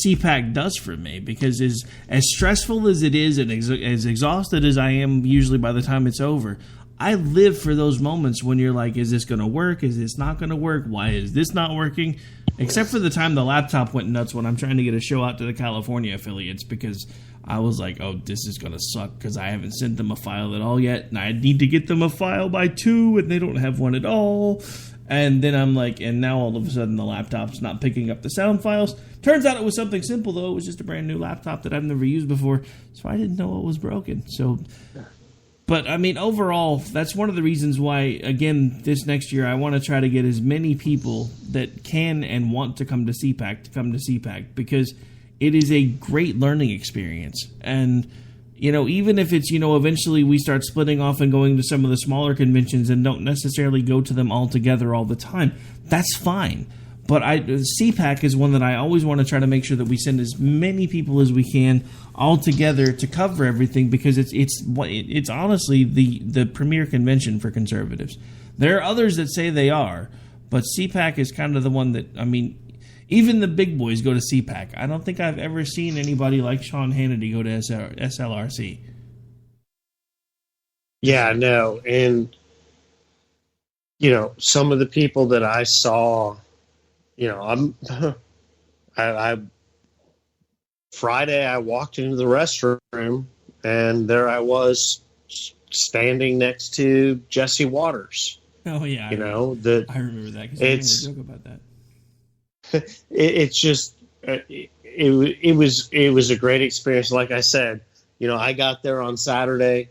CPAC does for me, because as stressful as it is and as exhausted as I am usually by the time it's over, I live for those moments when you're like, is this going to work? Is this not going to work? Why is this not working? Except for the time the laptop went nuts when I'm trying to get a show out to the California affiliates, because I was like, oh, this is going to suck because I haven't sent them a file at all yet, and I need to get them a file by 2, and they don't have one at all. And then I'm like, and now all of a sudden the laptop's not picking up the sound files. Turns out it was something simple, though. It was just a brand new laptop that I've never used before, so I didn't know it was broken. But, overall, that's one of the reasons why, again, this next year I want to try to get as many people that can and want to come to CPAC because it is a great learning experience. And, even if it's, eventually we start splitting off and going to some of the smaller conventions and don't necessarily go to them all together all the time, that's fine. But CPAC is one that I always want to try to make sure that we send as many people as we can all together to cover everything, because it's honestly the premier convention for conservatives. There are others that say they are, but CPAC is kind of the one that, even the big boys go to CPAC. I don't think I've ever seen anybody like Sean Hannity go to SLRC. Yeah, no. And, some of the people that I saw, Friday I walked into the restroom and there I was standing next to Jesse Waters. Oh yeah, I remember that because I was joke about that. It's just it was a great experience. Like I said, I got there on Saturday.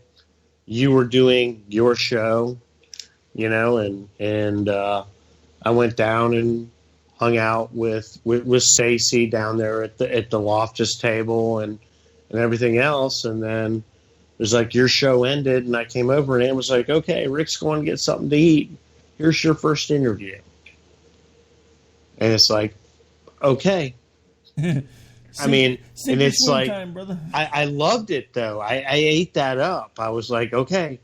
You were doing your show, and I went down and hung out with Stacy down there at the Loftus table and everything else. And then it was like your show ended and I came over and Ann was like, okay, Rick's going to get something to eat. Here's your first interview. And it's like, okay. And it's like, time, I loved it though. I ate that up. I was like, okay,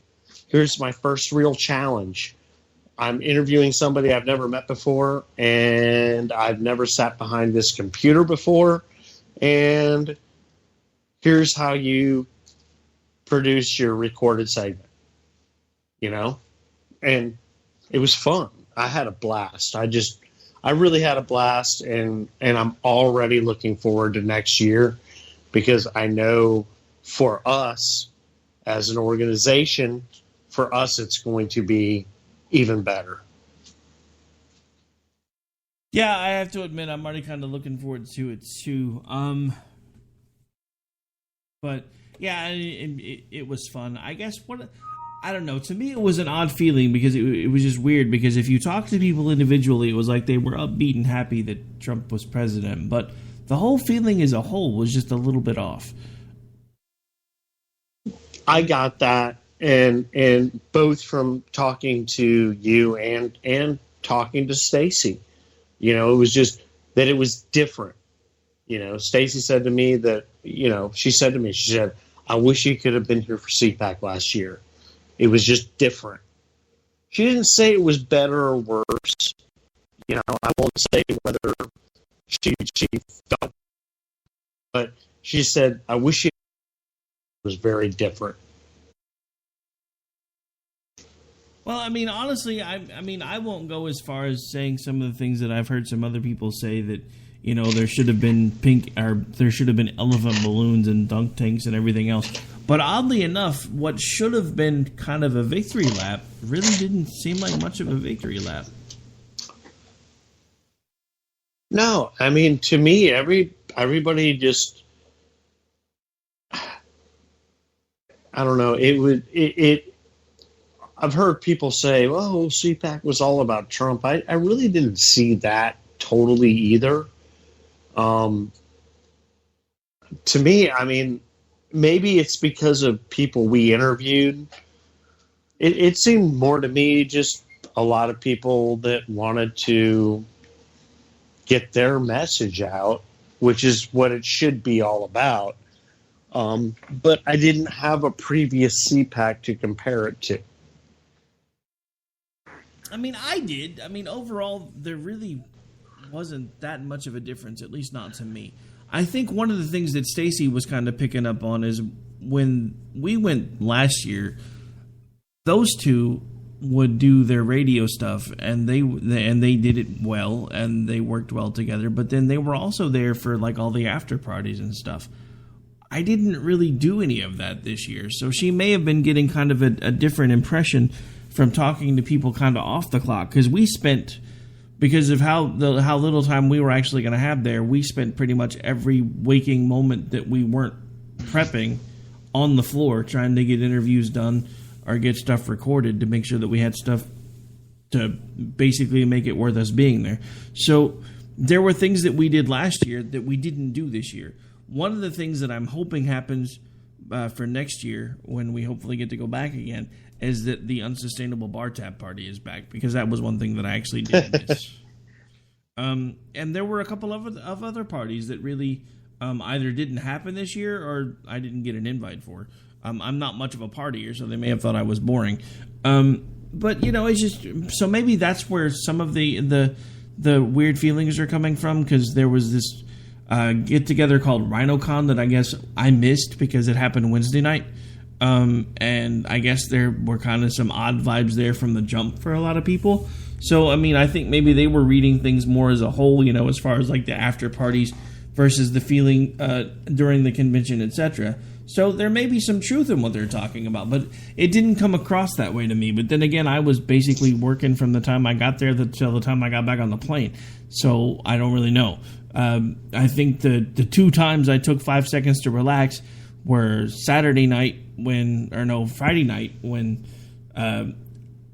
here's my first real challenge. I'm interviewing somebody I've never met before, and I've never sat behind this computer before. And here's how you produce your recorded segment, and it was fun. I had a blast. I really had a blast, and I'm already looking forward to next year, because I know for us as an organization, for us, it's going to be even better. Yeah, I have to admit, I'm already kind of looking forward to it too. But yeah, it was fun. I guess I don't know. To me, it was an odd feeling, because it was just weird. Because if you talk to people individually, it was like they were upbeat and happy that Trump was president. But the whole feeling as a whole was just a little bit off. I got that, and both from talking to you and talking to Stacy. It was just that it was different. Stacy said to me that, she said, I wish you could have been here for CPAC last year. It was just different. She didn't say it was better or worse. I won't say whether she felt, but she said, I wish it was very different. Well, I mean, honestly, I won't go as far as saying some of the things that I've heard some other people say, that, there should have been there should have been elephant balloons and dunk tanks and everything else. But oddly enough, what should have been kind of a victory lap really didn't seem like much of a victory lap. No, I mean, to me, everybody just, I don't know. I've heard people say, "Oh, CPAC was all about Trump." I really didn't see that totally either. To me, I mean, maybe it's because of people we interviewed. It seemed more to me just a lot of people that wanted to get their message out, which is what it should be all about. But I didn't have a previous CPAC to compare it to. I mean, I did. I mean, overall, there really wasn't that much of a difference, at least not to me. I think one of the things that Stacy was kind of picking up on is when we went last year, those two would do their radio stuff, and they did it well, and they worked well together. But then they were also there for like all the after parties and stuff. I didn't really do any of that this year, so she may have been getting kind of a different impression from talking to people kind of off the clock, because of how little time we were actually going to have there, we spent pretty much every waking moment that we weren't prepping on the floor trying to get interviews done or get stuff recorded to make sure that we had stuff to basically make it worth us being there. So there were things that we did last year that we didn't do this year. One of the things that I'm hoping happens for next year, when we hopefully get to go back again, is that the Unsustainable Bar Tap Party is back, because that was one thing that I actually did miss. And there were a couple of other parties that really either didn't happen this year or I didn't get an invite for. I'm not much of a partier, so they may have thought I was boring. But, it's just... So maybe that's where some of the weird feelings are coming from, because there was this get-together called RhinoCon that I guess I missed because it happened Wednesday night. And I guess there were kind of some odd vibes there from the jump for a lot of people. So, I mean, I think maybe they were reading things more as a whole, as far as like the after parties versus the feeling during the convention, etc. So there may be some truth in what they're talking about, but it didn't come across that way to me. But then again, I was basically working from the time I got there till the time I got back on the plane. So I don't really know. I think the 2 times I took 5 seconds to relax were Friday night when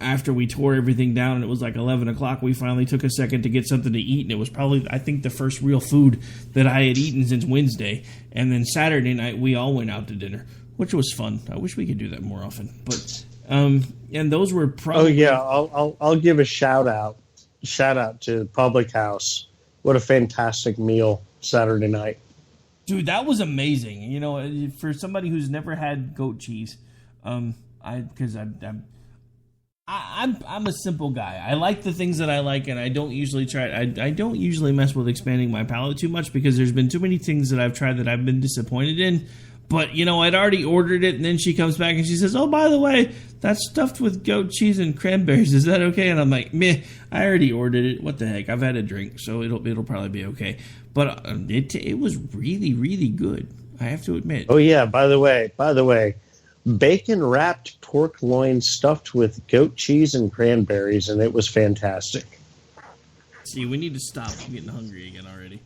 after we tore everything down and it was like 11 o'clock, we finally took a second to get something to eat, and it was probably, I think, the first real food that I had eaten since Wednesday. And then Saturday night, we all went out to dinner, which was fun. I wish we could do that more often. But and those were probably... Oh, yeah, I'll give a shout out to Public House. What a fantastic meal Saturday night. Dude, that was amazing. For somebody who's never had goat cheese, I'm a simple guy. I like the things that I like, and I don't usually I don't usually mess with expanding my palate too much, because there's been too many things that I've tried that I've been disappointed in. But, you know, I'd already ordered it, and then she comes back and she says, oh, by the way, that's stuffed with goat cheese and cranberries. Is that okay? And I'm like, meh, I already ordered it. What the heck? I've had a drink, so it'll probably be okay. But it was really, really good, I have to admit. Oh, yeah, by the way, bacon-wrapped pork loin stuffed with goat cheese and cranberries, and it was fantastic. See, we need to stop. I'm getting hungry again already.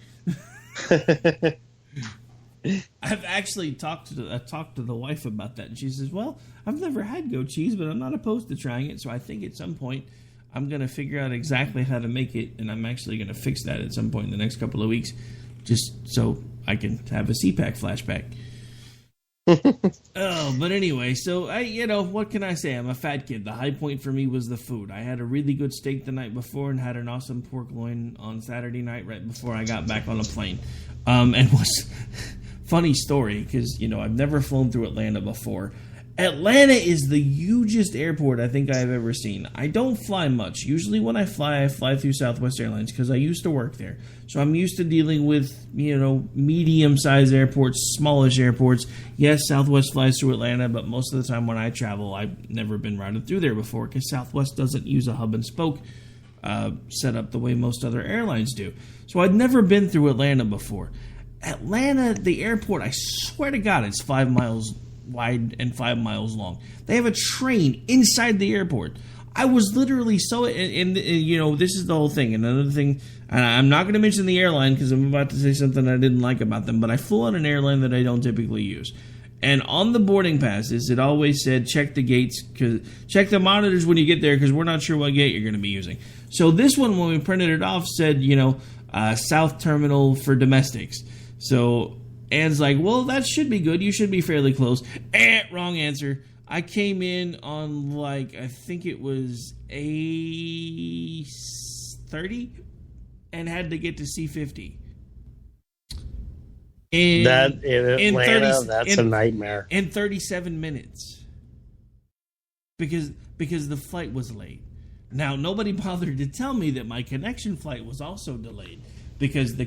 I've actually talked to the wife about that, and she says, well, I've never had goat cheese, but I'm not opposed to trying it, so I think at some point I'm going to figure out exactly how to make it, and I'm actually going to fix that at some point in the next couple of weeks, just so I can have a CPAC flashback. Oh, but anyway, so what can I say? I'm a fat kid. The high point for me was the food. I had a really good steak the night before and had an awesome pork loin on Saturday night right before I got back on a plane. And was funny story because I've never flown through Atlanta before. Atlanta is the hugest airport I think I've ever seen. I don't fly much. Usually when I fly through Southwest Airlines because I used to work there. So I'm used to dealing with, medium-sized airports, smallish airports. Yes, Southwest flies through Atlanta, but most of the time when I travel, I've never been routed through there before because Southwest doesn't use a hub and spoke setup the way most other airlines do. So I'd never been through Atlanta before. Atlanta, the airport, I swear to God, it's 5 miles wide and 5 miles long. They have a train inside the airport. I was literally so, and this is the whole thing. And another thing, and I'm not going to mention the airline because I'm about to say something I didn't like about them, but I flew on an airline that I don't typically use. And on the boarding passes, it always said, check the gates, check the monitors when you get there because we're not sure what gate you're going to be using. So this one, when we printed it off, said, South Terminal for domestics. So Ann's like, well, that should be good. You should be fairly close. Wrong answer. I came in on, I think it was A30 and had to get to C50. In Atlanta, that's a nightmare. In 37 minutes. Because the flight was late. Now, nobody bothered to tell me that my connection flight was also delayed. Because the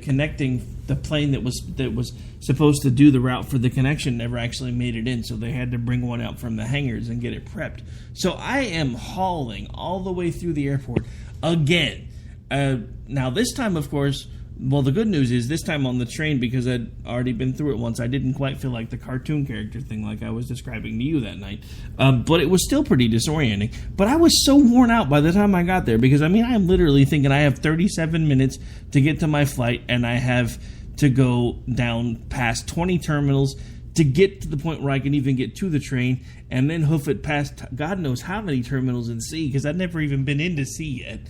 plane that was supposed to do the route for the connection never actually made it in, so they had to bring one out from the hangars and get it prepped. So I am hauling all the way through the airport again. Now this time, of course, well, the good news is this time on the train, because I'd already been through it once, I didn't quite feel like the cartoon character thing like I was describing to you that night. But it was still pretty disorienting. But I was so worn out by the time I got there because, I'm literally thinking I have 37 minutes to get to my flight and I have to go down past 20 terminals to get to the point where I can even get to the train and then hoof it past God knows how many terminals in C because I'd never even been into C yet.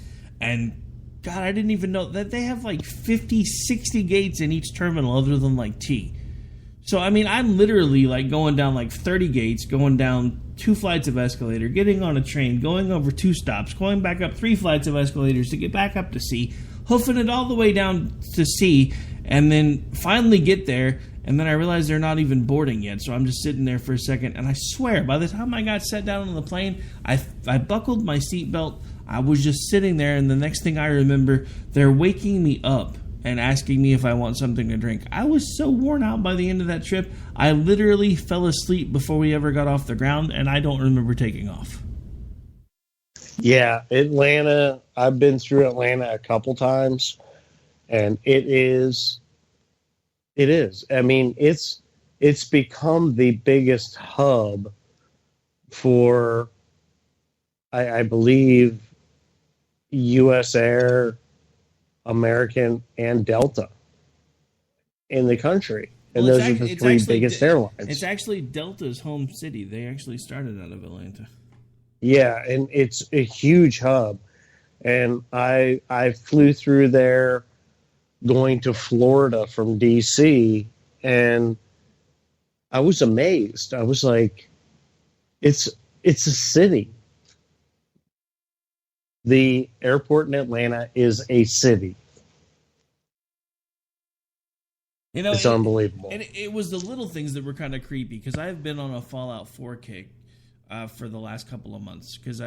And God, I didn't even know that they have 50, 60 gates in each terminal other than T. So, I'm literally going down 30 gates, going down 2 flights of escalator, getting on a train, going over 2 stops, going back up 3 flights of escalators to get back up to C, hoofing it all the way down to C, and then finally get there, and then I realize they're not even boarding yet, so I'm just sitting there for a second, and I swear, by the time I got set down on the plane, I buckled my seatbelt. I was just sitting there, and the next thing I remember, they're waking me up and asking me if I want something to drink. I was so worn out by the end of that trip, I literally fell asleep before we ever got off the ground, and I don't remember taking off. Yeah, Atlanta, I've been through Atlanta a couple times, and it is. It's become the biggest hub for, I believe, U.S. Air, American, and Delta in the country. And those are the 3 biggest airlines. It's actually Delta's home city. They actually started out of Atlanta. Yeah, and it's a huge hub. And I flew through there going to Florida from D.C., and I was amazed. I was like, it's a city. The airport in Atlanta is a city. It's unbelievable. And it was the little things that were kind of creepy because I've been on a Fallout 4 kick for the last couple of months because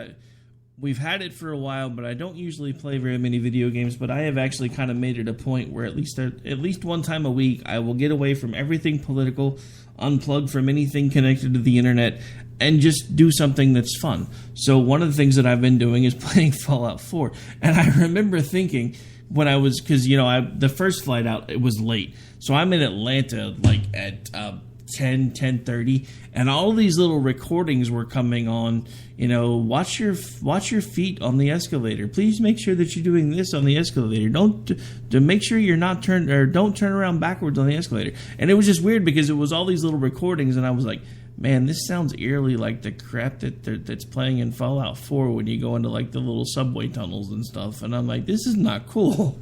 we've had it for a while, but I don't usually play very many video games. But I have actually kind of made it a point where at least one time a week, I will get away from everything political, unplug from anything connected to the internet, and just do something that's fun. So one of the things that I've been doing is playing Fallout 4. And I remember thinking when I was, because, the first flight out, it was late. So I'm in Atlanta, like, at 10:30, and all these little recordings were coming on. Watch your feet on the escalator. Please make sure that you're doing this on the escalator. Don't make sure you're not don't turn around backwards on the escalator. And it was just weird because it was all these little recordings, and I was like, man, this sounds eerily like the crap that's playing in Fallout 4 when you go into like the little subway tunnels and stuff. And I'm like, this is not cool.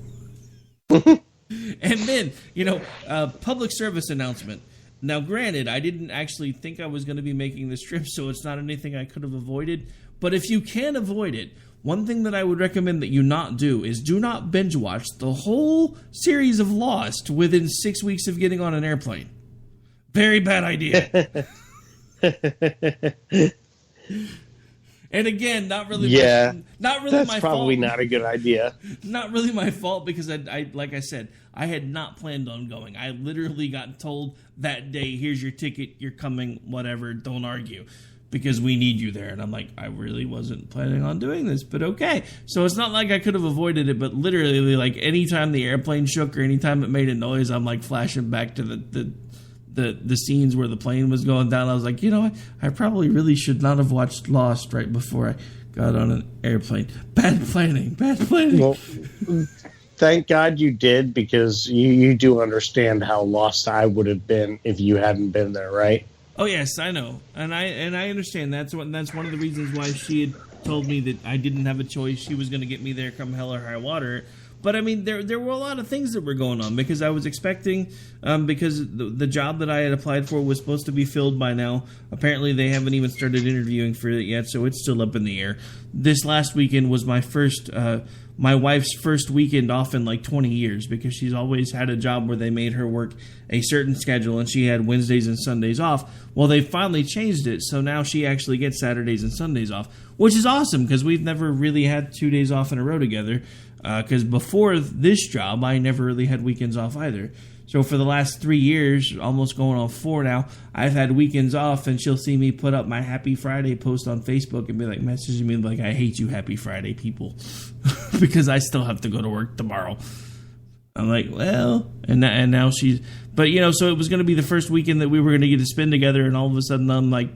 And then, public service announcement. Now, granted, I didn't actually think I was going to be making this trip, so it's not anything I could have avoided. But if you can avoid it, one thing that I would recommend that you not do is do not binge watch the whole series of Lost within 6 weeks of getting on an airplane. Very bad idea. And again, not really. Yeah, not really that's my probably fault. not a good idea. Not really my fault because I like I said, I had not planned on going. I literally got told that day, "Here's your ticket. You're coming. Whatever. Don't argue, because we need you there." And I'm like, I really wasn't planning on doing this, but okay. So it's not like I could have avoided it, but literally, like anytime the airplane shook or anytime it made a noise, I'm like flashing back to the scenes where the plane was going down. I was like, I probably really should not have watched Lost right before I got on an airplane. Bad planning. Well, thank God you did, because you do understand how lost I would have been if you hadn't been there, right? Oh yes, I know, and I understand. That's one of the reasons why she had told me that I didn't have a choice. She was going to get me there, come hell or high water. But I mean, there were a lot of things that were going on because I was expecting, because the job that I had applied for was supposed to be filled by now. Apparently, they haven't even started interviewing for it yet, so it's still up in the air. This last weekend was my wife's first weekend off in like 20 years, because she's always had a job where they made her work a certain schedule and she had Wednesdays and Sundays off. Well, they finally changed it, so now she actually gets Saturdays and Sundays off, which is awesome because we've never really had 2 days off in a row together. Because before this job, I never really had weekends off either. So for the last 3 years, almost going on 4 now, I've had weekends off, and she'll see me put up my Happy Friday post on Facebook and be like, messaging me like, I hate you, Happy Friday people, because I still have to go to work tomorrow. I'm like, well, and now she's, but so it was going to be the first weekend that we were going to get to spend together, and all of a sudden I'm like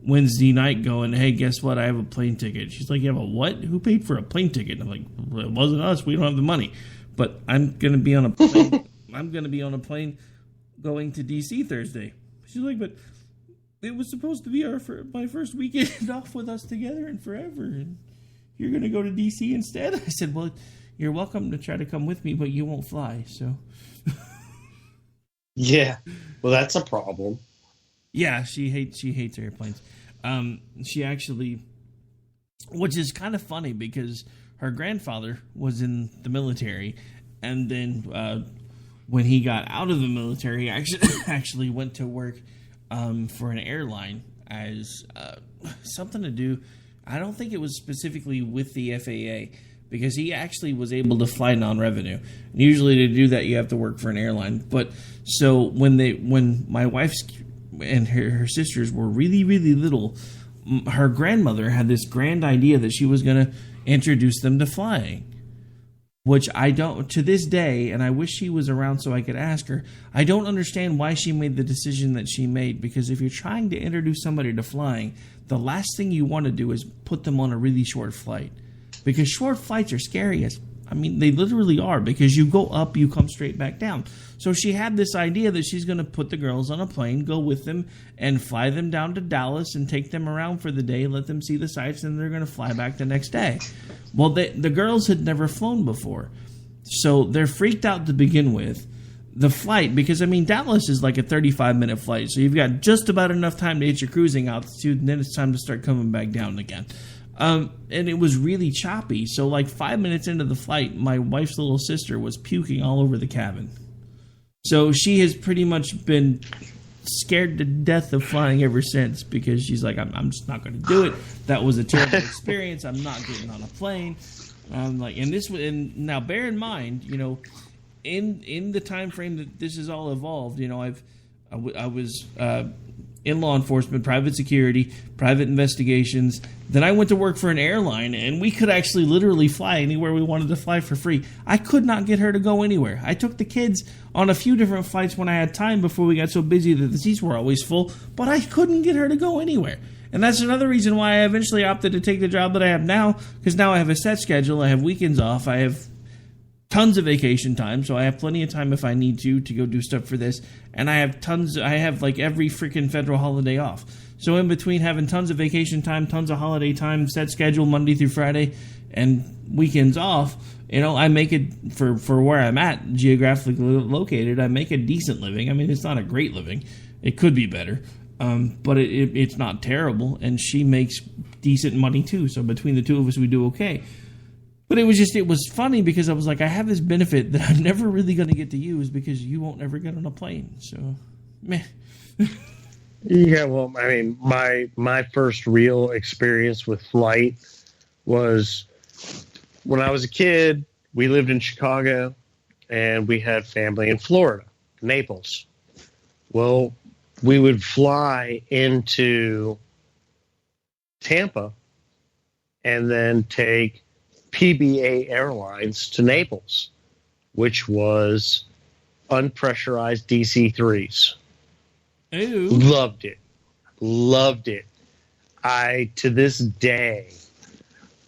Wednesday night going, hey, guess what? I have a plane ticket. She's like, you have a what? Who paid for a plane ticket? I'm like, well, it wasn't us. We don't have the money. But I'm going to be on a plane. I'm going to be on a plane going to D.C. Thursday. She's like, but it was supposed to be my first weekend off with us together and forever. And you're going to go to D.C. instead? I said, well, you're welcome to try to come with me, but you won't fly. So, yeah, well, that's a problem. Yeah, she hates airplanes. She actually, which is kind of funny because her grandfather was in the military, and then when he got out of the military, actually went to work for an airline as something to do. I don't think it was specifically with the FAA, because he actually was able to fly non-revenue. And usually to do that, you have to work for an airline. But so when my wife's and her sisters were really, really little, her grandmother had this grand idea that she was going to introduce them to flying, which I don't, to this day, and I wish she was around so I could ask her, I don't understand why she made the decision that she made, because if you're trying to introduce somebody to flying, the last thing you want to do is put them on a really short flight, because short flights are scary as, I mean, they literally are, because you go up, you come straight back down. So she had this idea that she's going to put the girls on a plane, go with them, and fly them down to Dallas and take them around for the day, let them see the sights, and they're going to fly back the next day. Well, the girls had never flown before, so they're freaked out to begin with. The flight, because, I mean, Dallas is like a 35-minute flight, so you've got just about enough time to hit your cruising altitude, and then it's time to start coming back down again. And it was really choppy, so like 5 minutes into the flight, my wife's little sister was puking all over the cabin. So she has pretty much been scared to death of flying ever since because she's like, I'm just not going to do it. That was a terrible experience. I'm not getting on a plane. I'm like, and now bear in mind, you know, in the time frame that this has all evolved, you know, I was in law enforcement, private security, private investigations. Then I went to work for an airline, and we could actually literally fly anywhere we wanted to fly for free. I could not get her to go anywhere. I took the kids on a few different flights when I had time before we got so busy that the seats were always full, but I couldn't get her to go anywhere. And that's another reason why I eventually opted to take the job that I have now, because now I have a set schedule, I have weekends off, I have tons of vacation time, so I have plenty of time if I need to go do stuff for this, and I have like every freaking federal holiday off. So in between having tons of vacation time, tons of holiday time, set schedule Monday through Friday, and weekends off, you know, I make it, for where I'm at, geographically located, I make a decent living. I mean, it's not a great living. It could be better. But it's not terrible, and she makes decent money too. So between the two of us, we do okay. But it was funny because I was like, I have this benefit that I'm never really going to get to use because you won't ever get on a plane. So, meh. Yeah, well, I mean, my first real experience with flight was when I was a kid. We lived in Chicago, and we had family in Florida, Naples. Well, we would fly into Tampa and then take PBA Airlines to Naples, which was unpressurized DC-3s. Ooh. Loved it. I, to this day,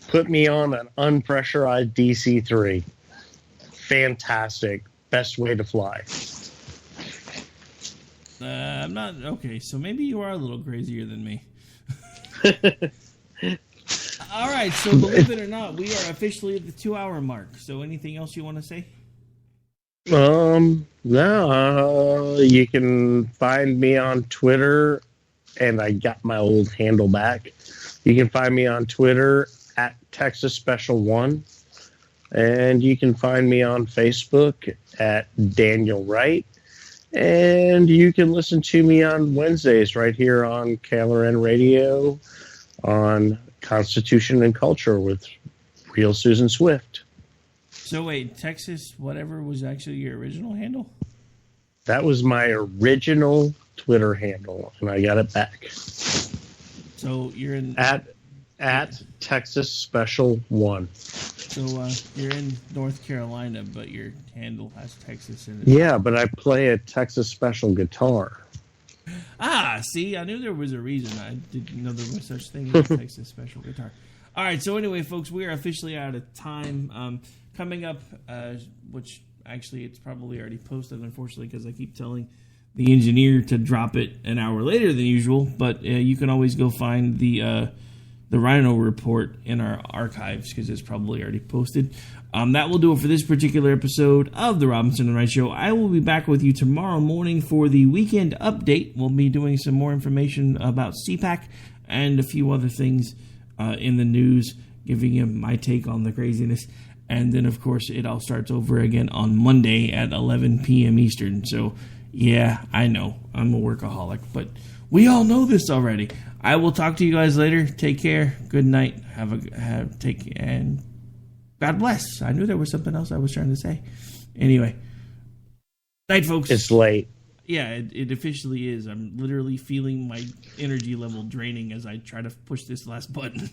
put me on an unpressurized DC-3. Fantastic. Best way to fly. I'm not okay. So maybe you are a little crazier than me. All right. So believe it or not, we are officially at the 2-hour mark. So anything else you want to say? No. You can find me on Twitter, and I got my old handle back. You can find me on Twitter at Texas Special 1, and you can find me on Facebook at Daniel Wright. And you can listen to me on Wednesdays right here on KLRN Radio on Constitution and Culture with Real Susan Swift. So wait, Texas whatever was actually your original handle? That was my original Twitter handle, and I got it back. So you're in... At Texas Special 1. So you're in North Carolina, but your handle has Texas in it. Yeah, but I play a Texas Special guitar. Ah, see, I knew there was a reason. I didn't know there was such thing as a Texas Special guitar. All right, so anyway, folks, we are officially out of time. Coming up, which actually it's probably already posted, unfortunately, because I keep telling the engineer to drop it an hour later than usual. But you can always go find the Rhino report in our archives because it's probably already posted. That will do it for this particular episode of the Robinson and Wright Show. I will be back with you tomorrow morning for the weekend update. We'll be doing some more information about CPAC and a few other things in the news, giving you my take on the craziness. And then, of course, it all starts over again on Monday at 11 p.m. Eastern. So, yeah, I know I'm a workaholic, but we all know this already. I will talk to you guys later. Take care. Good night. And God bless. I knew there was something else I was trying to say. Anyway, night, folks. It's late. Yeah, it officially is. I'm literally feeling my energy level draining as I try to push this last button.